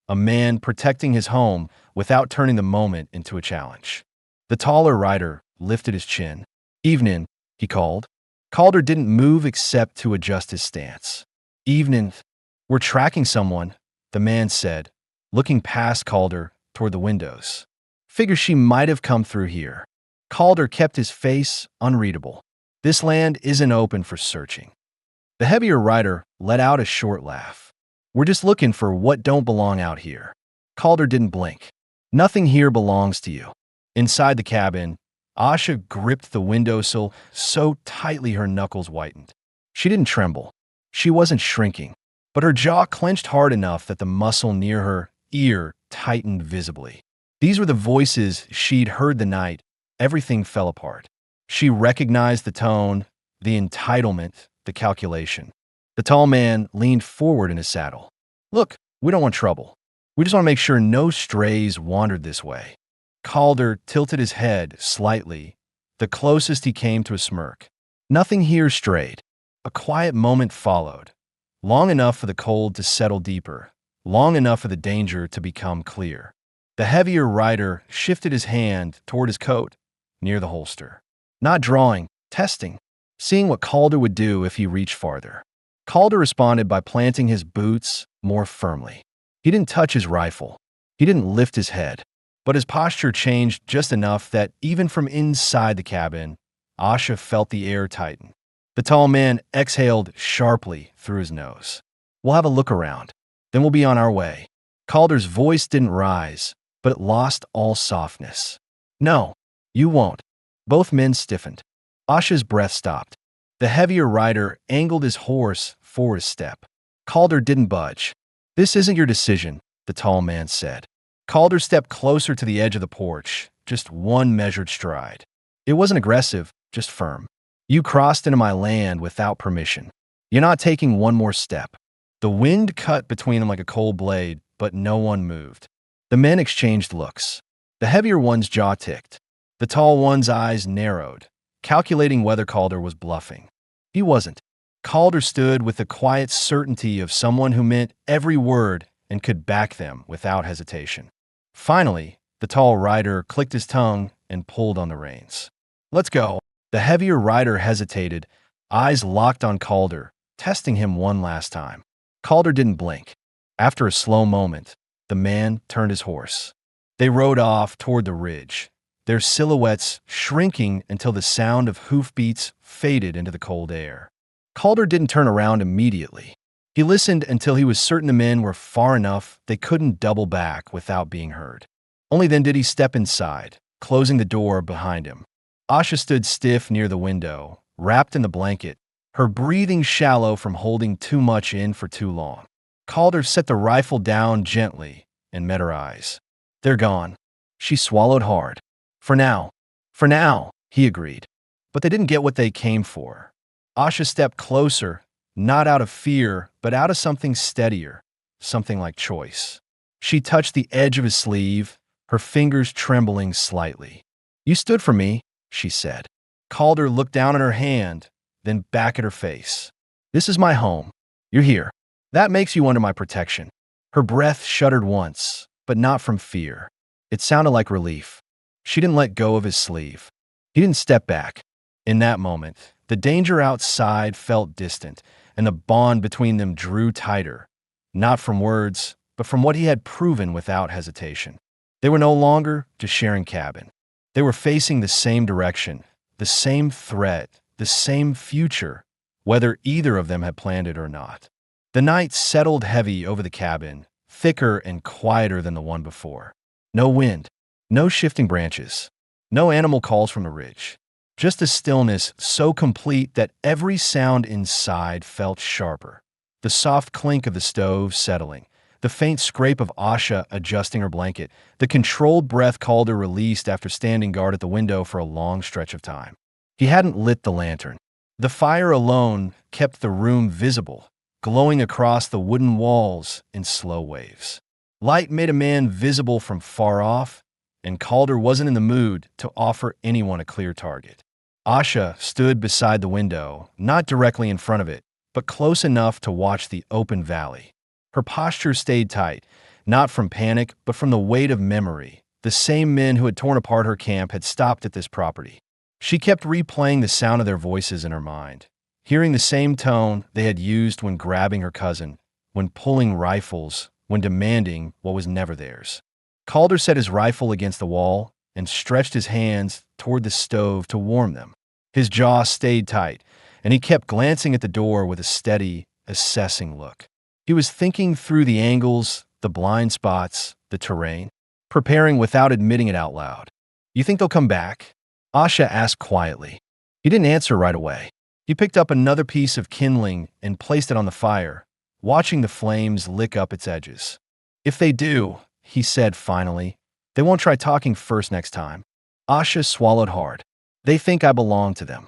a man protecting his home without turning the moment into a challenge. The taller rider lifted his chin. "Evening," he called. Calder didn't move except to adjust his stance. "Evening. We're tracking someone," the man said, looking past Calder toward the windows. "Figure she might have come through here." Calder kept his face unreadable. "This land isn't open for searching." The heavier rider let out a short laugh. "We're just looking for what don't belong out here." Calder didn't blink. "Nothing here belongs to you." Inside the cabin, Asha gripped the windowsill so tightly her knuckles whitened. She didn't tremble. She wasn't shrinking, but her jaw clenched hard enough that the muscle near her ear tightened visibly. These were the voices she'd heard the night everything fell apart. She recognized the tone, the entitlement, the calculation. The tall man leaned forward in his saddle. "Look, we don't want trouble. We just want to make sure no strays wandered this way." Calder tilted his head slightly, the closest he came to a smirk. "Nothing here strayed." A quiet moment followed, long enough for the cold to settle deeper, long enough for the danger to become clear. The heavier rider shifted his hand toward his coat, near the holster. Not drawing, testing, seeing what Calder would do if he reached farther. Calder responded by planting his boots more firmly. He didn't touch his rifle. He didn't lift his head. But his posture changed just enough that even from inside the cabin, Asha felt the air tighten. The tall man exhaled sharply through his nose. "We'll have a look around. Then we'll be on our way." Calder's voice didn't rise, but it lost all softness. "No, you won't." Both men stiffened. Asha's breath stopped. The heavier rider angled his horse for his step. Calder didn't budge. "This isn't your decision," the tall man said. Calder stepped closer to the edge of the porch, just one measured stride. It wasn't aggressive, just firm. "You crossed into my land without permission. You're not taking one more step." The wind cut between them like a cold blade, but no one moved. The men exchanged looks. The heavier one's jaw ticked. The tall one's eyes narrowed, calculating whether Calder was bluffing. He wasn't. Calder stood with the quiet certainty of someone who meant every word and could back them without hesitation. Finally, the tall rider clicked his tongue and pulled on the reins. "Let's go." The heavier rider hesitated, eyes locked on Calder, testing him one last time. Calder didn't blink. After a slow moment, the man turned his horse. They rode off toward the ridge, their silhouettes shrinking until the sound of hoofbeats faded into the cold air. Calder didn't turn around immediately. He listened until he was certain the men were far enough they couldn't double back without being heard. Only then did he step inside, closing the door behind him. Asha stood stiff near the window, wrapped in the blanket, her breathing shallow from holding too much in for too long. Calder set the rifle down gently and met her eyes. "They're gone." She swallowed hard. For now, he agreed. But they didn't get what they came for. Asha stepped closer, not out of fear, but out of something steadier, something like choice. She touched the edge of his sleeve, her fingers trembling slightly. "You stood for me," she said. Calder looked down at her hand, then back at her face. "This is my home. You're here. That makes you under my protection." Her breath shuddered once, but not from fear. It sounded like relief. She didn't let go of his sleeve. He didn't step back. In that moment, the danger outside felt distant, and the bond between them drew tighter, not from words, but from what he had proven without hesitation. They were no longer just sharing cabin. They were facing the same direction, the same threat, the same future, whether either of them had planned it or not. The night settled heavy over the cabin, thicker and quieter than the one before. No wind, no shifting branches, no animal calls from the ridge. Just a stillness so complete that every sound inside felt sharper. The soft clink of the stove settling, the faint scrape of Asha adjusting her blanket, the controlled breath Calder released after standing guard at the window for a long stretch of time. He hadn't lit the lantern. The fire alone kept the room visible, glowing across the wooden walls in slow waves. Light made a man visible from far off, and Calder wasn't in the mood to offer anyone a clear target. Asha stood beside the window, not directly in front of it, but close enough to watch the open valley. Her posture stayed tight, not from panic, but from the weight of memory. The same men who had torn apart her camp had stopped at this property. She kept replaying the sound of their voices in her mind, hearing the same tone they had used when grabbing her cousin, when pulling rifles, when demanding what was never theirs. Calder set his rifle against the wall and stretched his hands toward the stove to warm them. His jaw stayed tight, and he kept glancing at the door with a steady, assessing look. He was thinking through the angles, the blind spots, the terrain, preparing without admitting it out loud. "You think they'll come back?" Asha asked quietly. He didn't answer right away. He picked up another piece of kindling and placed it on the fire, watching the flames lick up its edges. "If they do," he said finally, "they won't try talking first next time." Asha swallowed hard. "They think I belong to them."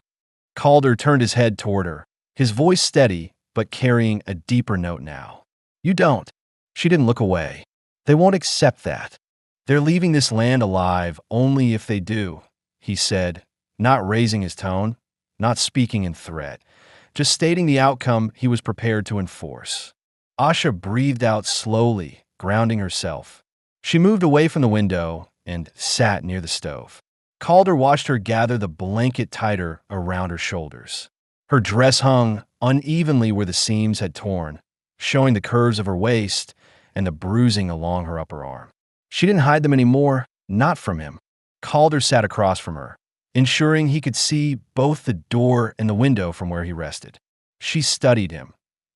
Calder turned his head toward her, his voice steady, but carrying a deeper note now. "You don't." She didn't look away. "They won't accept that. They're leaving this land alive only if they do," he said, not raising his tone, not speaking in threat, just stating the outcome he was prepared to enforce. Asha breathed out slowly, grounding herself. She moved away from the window and sat near the stove. Calder watched her gather the blanket tighter around her shoulders. Her dress hung unevenly where the seams had torn, showing the curves of her waist and the bruising along her upper arm. She didn't hide them anymore, not from him. Calder sat across from her, ensuring he could see both the door and the window from where he rested. She studied him,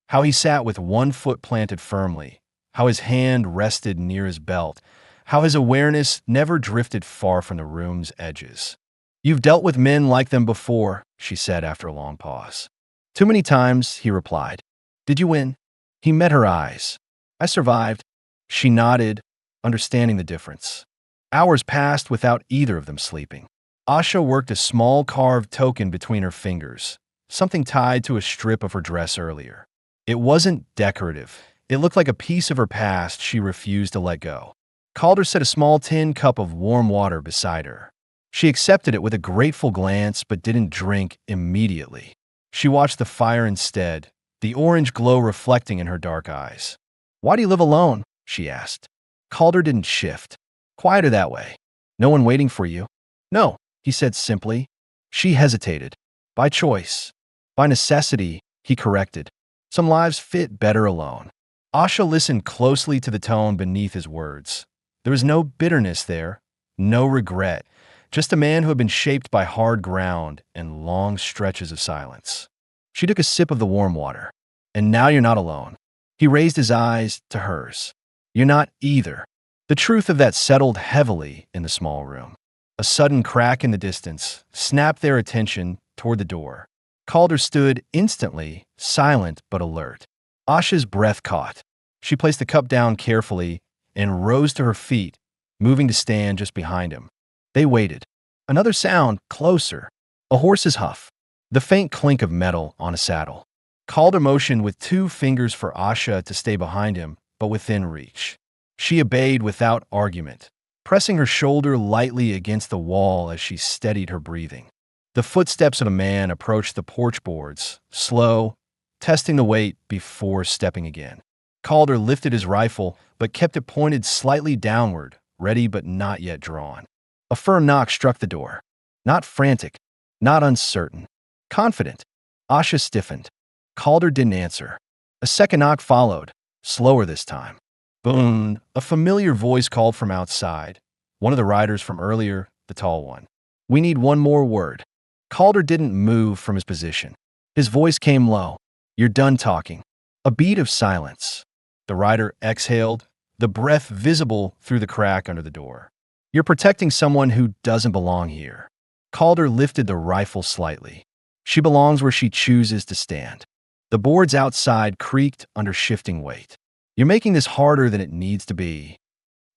how he sat with one foot planted firmly, how his hand rested near his belt, how his awareness never drifted far from the room's edges. "You've dealt with men like them before," she said after a long pause. "Too many times," he replied. "Did you win?" He met her eyes. "I survived." She nodded, understanding the difference. Hours passed without either of them sleeping. Asha worked a small carved token between her fingers, something tied to a strip of her dress earlier. It wasn't decorative. It looked like a piece of her past she refused to let go. Calder set a small tin cup of warm water beside her. She accepted it with a grateful glance but didn't drink immediately. She watched the fire instead, the orange glow reflecting in her dark eyes. "Why do you live alone?" she asked. Calder didn't shift. "Quieter that way. No one waiting for you." "No," he said simply. She hesitated. "By choice. By necessity," he corrected. "Some lives fit better alone." Asha listened closely to the tone beneath his words. There was no bitterness there, no regret, just a man who had been shaped by hard ground and long stretches of silence. She took a sip of the warm water. "And now you're not alone." He raised his eyes to hers. "You're not either." The truth of that settled heavily in the small room. A sudden crack in the distance snapped their attention toward the door. Calder stood instantly, silent but alert. Asha's breath caught. She placed the cup down carefully and rose to her feet, moving to stand just behind him. They waited. Another sound, closer. A horse's huff. The faint clink of metal on a saddle. Calder motioned with 2 fingers for Asha to stay behind him, but within reach. She obeyed without argument, pressing her shoulder lightly against the wall as she steadied her breathing. The footsteps of a man approached the porch boards, slow, testing the weight before stepping again. Calder lifted his rifle, but kept it pointed slightly downward, ready but not yet drawn. A firm knock struck the door. Not frantic, not uncertain, confident. Asha stiffened. Calder didn't answer. A second knock followed, slower this time. Boom! A familiar voice called from outside. One of the riders from earlier, the tall one. "We need one more word." Calder didn't move from his position. His voice came low. "You're done talking." A beat of silence. The rider exhaled, the breath visible through the crack under the door. "You're protecting someone who doesn't belong here." Calder lifted the rifle slightly. "She belongs where she chooses to stand." The boards outside creaked under shifting weight. "You're making this harder than it needs to be."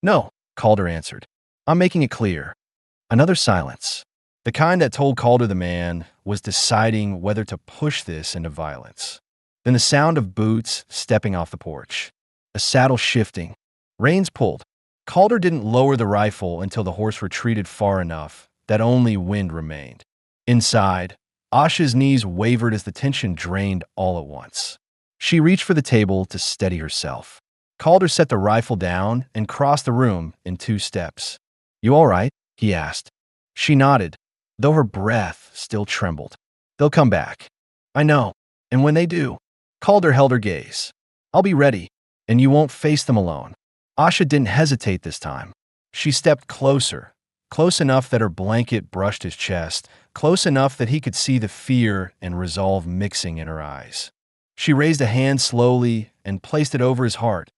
"No," Calder answered. "I'm making it clear." Another silence. The kind that told Calder the man was deciding whether to push this into violence. Then the sound of boots stepping off the porch. A saddle shifting. Reins pulled. Calder didn't lower the rifle until the horse retreated far enough that only wind remained. Inside, Asha's knees wavered as the tension drained all at once. She reached for the table to steady herself. Calder set the rifle down and crossed the room in 2 steps. "You all right?" he asked. She nodded, though her breath still trembled. "They'll come back." "I know. And when they do," Calder held her gaze. "I'll be ready, and you won't face them alone." Asha didn't hesitate this time. She stepped closer, close enough that her blanket brushed his chest, close enough that he could see the fear and resolve mixing in her eyes. She raised a hand slowly and placed it over his heart.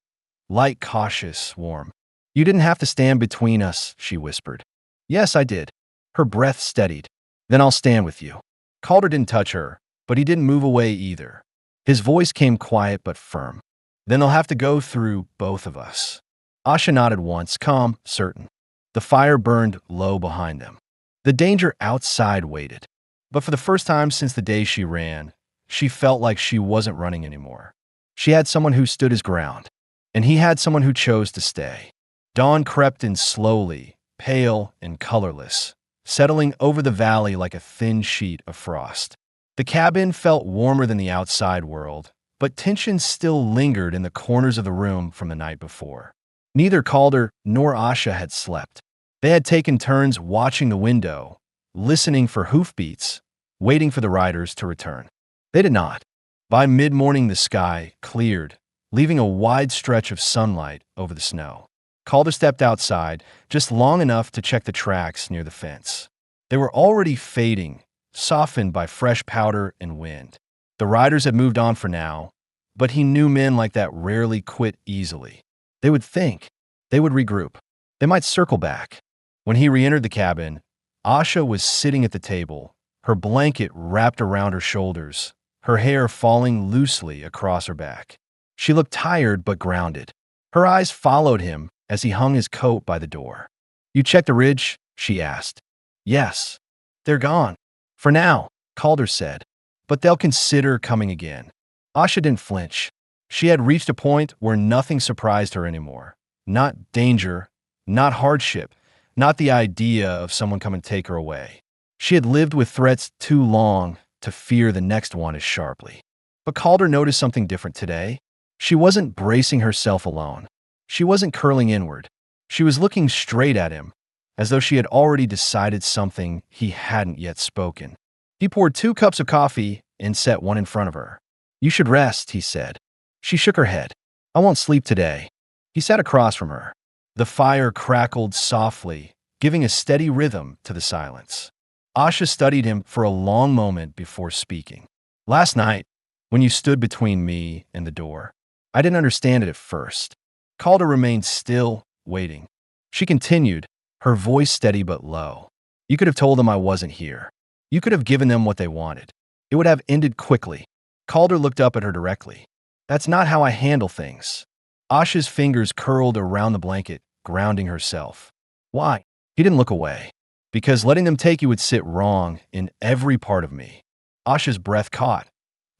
Light, cautious, warm. "You didn't have to stand between us," she whispered. "Yes, I did." Her breath steadied. "Then I'll stand with you." Calder didn't touch her, but he didn't move away either. His voice came quiet but firm. "Then they'll have to go through both of us." Asha nodded once, calm, certain. The fire burned low behind them. The danger outside waited. But for the first time since the day she ran, she felt like she wasn't running anymore. She had someone who stood his ground, and he had someone who chose to stay. Dawn crept in slowly, pale and colorless, settling over the valley like a thin sheet of frost. The cabin felt warmer than the outside world, but tension still lingered in the corners of the room from the night before. Neither Calder nor Asha had slept. They had taken turns watching the window, listening for hoofbeats, waiting for the riders to return. They did not. By mid-morning, the sky cleared, leaving a wide stretch of sunlight over the snow. Calder stepped outside, just long enough to check the tracks near the fence. They were already fading, softened by fresh powder and wind. The riders had moved on for now, but he knew men like that rarely quit easily. They would think. They would regroup. They might circle back. When he re-entered the cabin, Asha was sitting at the table, her blanket wrapped around her shoulders, her hair falling loosely across her back. She looked tired but grounded. Her eyes followed him as he hung his coat by the door. "You checked the ridge?" she asked. "Yes. They're gone. For now," Calder said. "But they'll consider coming again." Asha didn't flinch. She had reached a point where nothing surprised her anymore. Not danger, not hardship, not the idea of someone coming to take her away. She had lived with threats too long to fear the next one as sharply. But Calder noticed something different today. She wasn't bracing herself alone. She wasn't curling inward. She was looking straight at him, as though she had already decided something he hadn't yet spoken. He poured 2 cups of coffee and set one in front of her. "You should rest," he said. She shook her head. "I won't sleep today." He sat across from her. The fire crackled softly, giving a steady rhythm to the silence. Asha studied him for a long moment before speaking. "Last night, when you stood between me and the door, I didn't understand it at first." Calder remained still, waiting. She continued, her voice steady but low. "You could have told them I wasn't here. You could have given them what they wanted. It would have ended quickly." Calder looked up at her directly. "That's not how I handle things." Asha's fingers curled around the blanket, grounding herself. "Why?" He didn't look away. "Because letting them take you would sit wrong in every part of me." Asha's breath caught,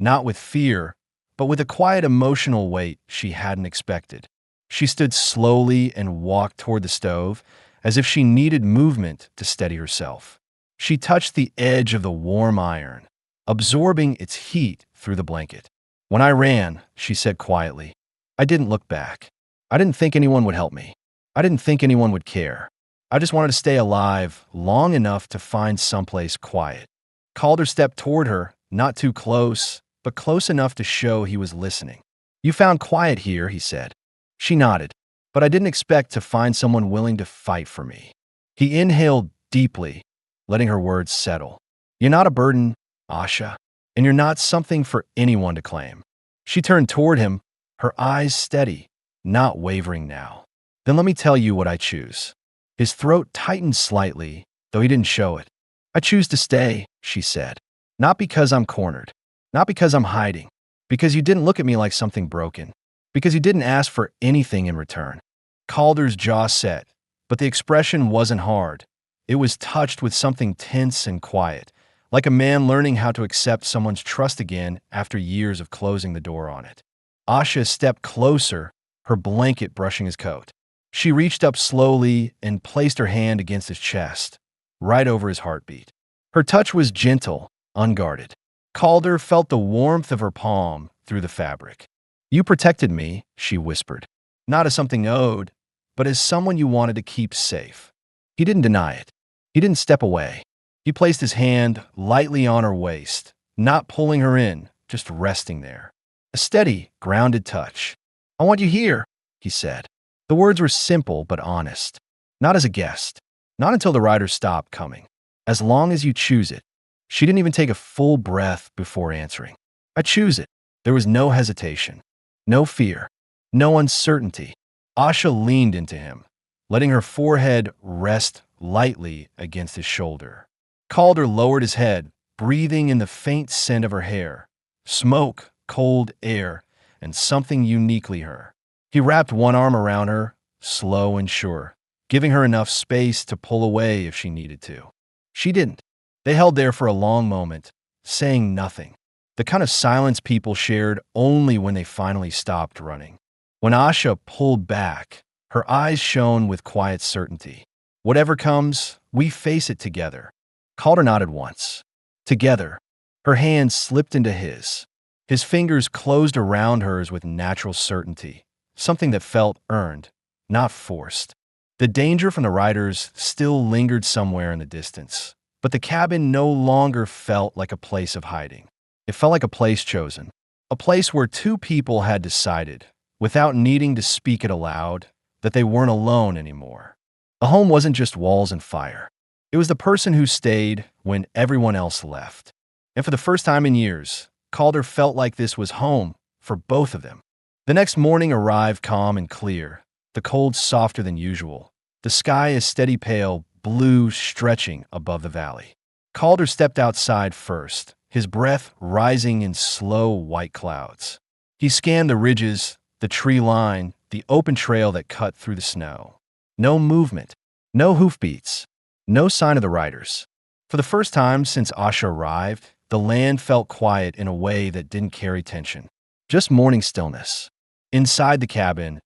not with fear, but with a quiet emotional weight she hadn't expected. She stood slowly and walked toward the stove, as if she needed movement to steady herself. She touched the edge of the warm iron, absorbing its heat through the blanket. "When I ran," she said quietly, "I didn't look back. I didn't think anyone would help me. I didn't think anyone would care. I just wanted to stay alive long enough to find someplace quiet." Calder stepped toward her, not too close, but close enough to show he was listening. "You found quiet here," he said. She nodded. "But I didn't expect to find someone willing to fight for me." He inhaled deeply, letting her words settle. "You're not a burden, Asha, and you're not something for anyone to claim." She turned toward him, her eyes steady, not wavering now. "Then let me tell you what I choose." His throat tightened slightly, though he didn't show it. "I choose to stay," she said. "Not because I'm cornered. Not because I'm hiding. Because you didn't look at me like something broken. Because you didn't ask for anything in return." Calder's jaw set, but the expression wasn't hard. It was touched with something tense and quiet, like a man learning how to accept someone's trust again after years of closing the door on it. Asha stepped closer, her blanket brushing his coat. She reached up slowly and placed her hand against his chest, right over his heartbeat. Her touch was gentle, unguarded. Calder felt the warmth of her palm through the fabric. "You protected me," she whispered, "not as something owed, but as someone you wanted to keep safe." He didn't deny it. He didn't step away. He placed his hand lightly on her waist, not pulling her in, just resting there. A steady, grounded touch. "I want you here," he said. The words were simple but honest. "Not as a guest. Not until the riders stop coming. As long as you choose it." She didn't even take a full breath before answering. "I choose it." There was no hesitation, no fear, no uncertainty. Asha leaned into him, letting her forehead rest lightly against his shoulder. Calder lowered his head, breathing in the faint scent of her hair, smoke, cold air, and something uniquely her. He wrapped one arm around her, slow and sure, giving her enough space to pull away if she needed to. She didn't. They held there for a long moment, saying nothing. The kind of silence people shared only when they finally stopped running. When Asha pulled back, her eyes shone with quiet certainty. "Whatever comes, we face it together." Calder nodded once. Together. Her hand slipped into his. His fingers closed around hers with natural certainty, something that felt earned, not forced. The danger from the riders still lingered somewhere in the distance, but the cabin no longer felt like a place of hiding. It felt like a place chosen, a place where two people had decided, without needing to speak it aloud, that they weren't alone anymore. A home wasn't just walls and fire. It was the person who stayed when everyone else left. And for the first time in years, Calder felt like this was home for both of them. The next morning arrived calm and clear, the cold softer than usual, the sky a steady pale blue stretching above the valley. Calder stepped outside first, his breath rising in slow white clouds. He scanned the ridges, the tree line, the open trail that cut through the snow. No movement, no hoofbeats, no sign of the riders. For the first time since Asha arrived, the land felt quiet in a way that didn't carry tension. Just morning stillness. Inside the cabin,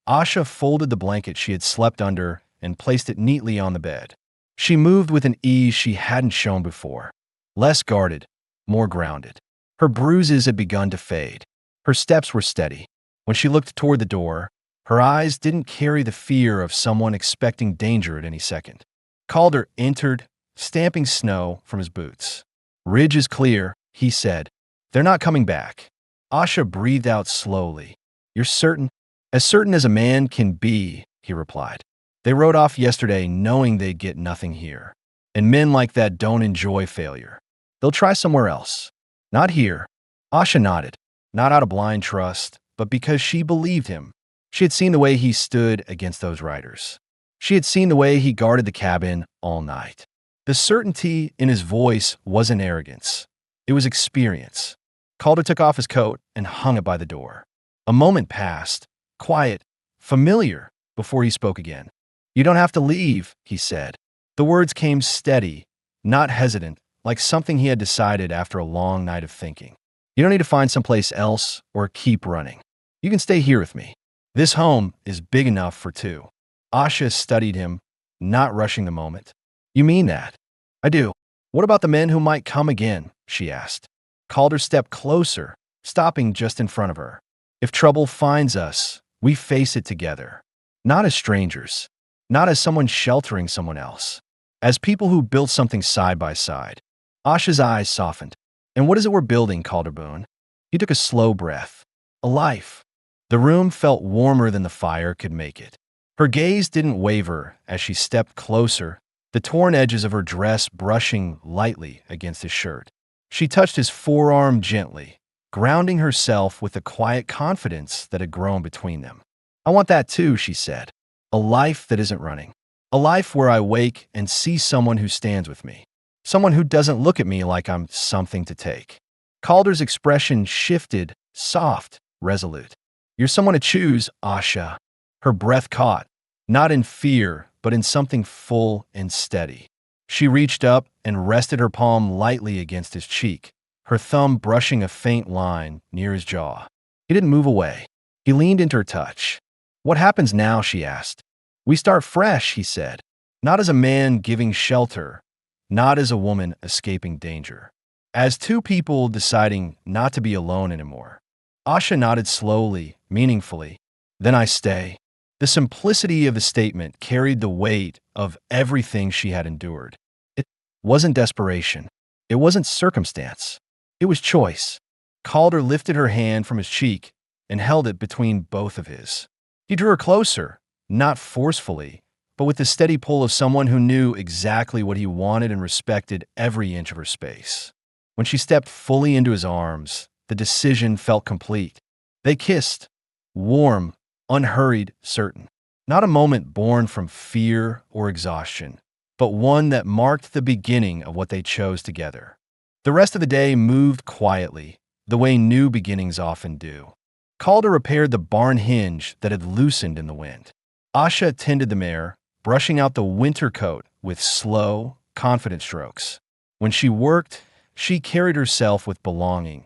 Asha folded the blanket she had slept under and placed it neatly on the bed. She moved with an ease she hadn't shown before. Less guarded, more grounded. Her bruises had begun to fade. Her steps were steady. When she looked toward the door, her eyes didn't carry the fear of someone expecting danger at any second. Calder entered, stamping snow from his boots. "Ridge is clear," he said. "They're not coming back." Asha breathed out slowly. "You're certain?" "As certain as a man can be," he replied. "They rode off yesterday knowing they'd get nothing here. And men like that don't enjoy failure. They'll try somewhere else. Not here." Asha nodded, not out of blind trust, but because she believed him. She had seen the way he stood against those riders. She had seen the way he guarded the cabin all night. The certainty in his voice wasn't arrogance. It was experience. Calder took off his coat and hung it by the door. A moment passed, quiet, familiar, before he spoke again. "You don't have to leave," he said. The words came steady, not hesitant, like something he had decided after a long night of thinking. "You don't need to find someplace else or keep running. You can stay here with me. This home is big enough for two." Asha studied him, not rushing the moment. "You mean that?" "I do." "What about the men who might come again?" she asked. Calder stepped closer, stopping just in front of her. "If trouble finds us, we face it together. Not as strangers, not as someone sheltering someone else. As people who built something side by side." Asha's eyes softened. "And what is it we're building, Calder Boone?" He took a slow breath. "A life." The room felt warmer than the fire could make it. Her gaze didn't waver as she stepped closer, the torn edges of her dress brushing lightly against his shirt. She touched his forearm gently, grounding herself with the quiet confidence that had grown between them. "I want that too," she said. "A life that isn't running. A life where I wake and see someone who stands with me. Someone who doesn't look at me like I'm something to take." Calder's expression shifted, soft, resolute. "You're someone to choose, Asha." Her breath caught, not in fear, but in something full and steady. She reached up and rested her palm lightly against his cheek, her thumb brushing a faint line near his jaw. He didn't move away. He leaned into her touch. "What happens now?" she asked. "We start fresh," he said. "Not as a man giving shelter, not as a woman escaping danger. As two people deciding not to be alone anymore." Asha nodded slowly, meaningfully. "Then I stay." The simplicity of the statement carried the weight of everything she had endured. It wasn't desperation. It wasn't circumstance. It was choice. Calder lifted her hand from his cheek and held it between both of his. He drew her closer, not forcefully, but with the steady pull of someone who knew exactly what he wanted and respected every inch of her space. When she stepped fully into his arms, the decision felt complete. They kissed, warm, unhurried, certain. Not a moment born from fear or exhaustion, but one that marked the beginning of what they chose together. The rest of the day moved quietly, the way new beginnings often do. Calder repaired the barn hinge that had loosened in the wind. Asha tended the mare, brushing out the winter coat with slow, confident strokes. When she worked, she carried herself with belonging,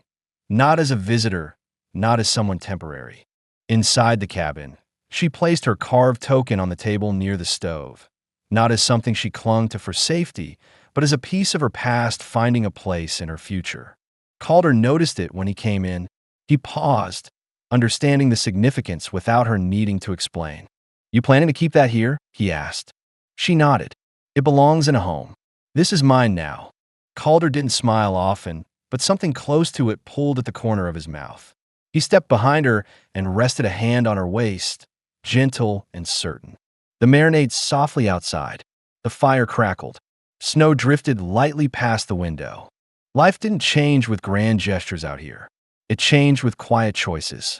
not as a visitor, not as someone temporary. Inside the cabin, she placed her carved token on the table near the stove, not as something she clung to for safety, but as a piece of her past finding a place in her future. Calder noticed it when he came in. He paused, understanding the significance without her needing to explain. You planning to keep that here? He asked. She nodded. It belongs in a home. This is mine now. Calder didn't smile often, but something close to it pulled at the corner of his mouth. He stepped behind her and rested a hand on her waist, gentle and certain. The marinade softly outside. The fire crackled. Snow drifted lightly past the window. Life didn't change with grand gestures out here. It changed with quiet choices.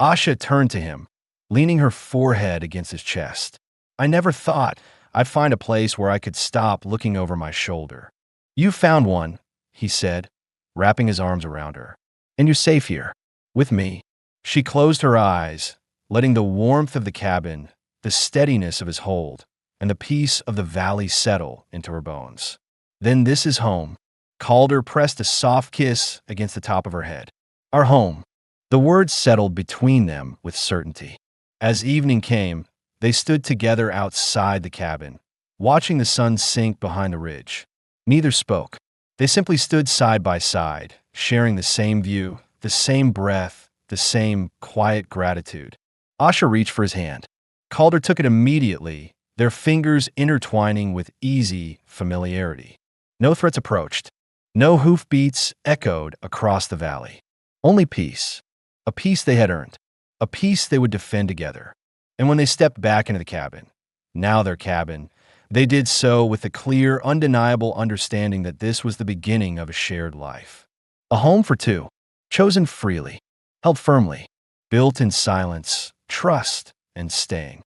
Asha turned to him, leaning her forehead against his chest. I never thought I'd find a place where I could stop looking over my shoulder. You found one, he said, wrapping his arms around her. And you're safe here, with me. She closed her eyes, letting the warmth of the cabin, the steadiness of his hold, and the peace of the valley settle into her bones. Then this is home. Calder pressed a soft kiss against the top of her head. Our home. The words settled between them with certainty. As evening came, they stood together outside the cabin, watching the sun sink behind the ridge. Neither spoke. They simply stood side by side, sharing the same view, the same breath, the same quiet gratitude. Asha reached for his hand. Calder took it immediately, their fingers intertwining with easy familiarity. No threats approached. No hoofbeats echoed across the valley. Only peace. A peace they had earned. A peace they would defend together. And when they stepped back into the cabin, now their cabin, they did so with the clear, undeniable understanding that this was the beginning of a shared life. A home for two, chosen freely, held firmly, built in silence, trust, and staying.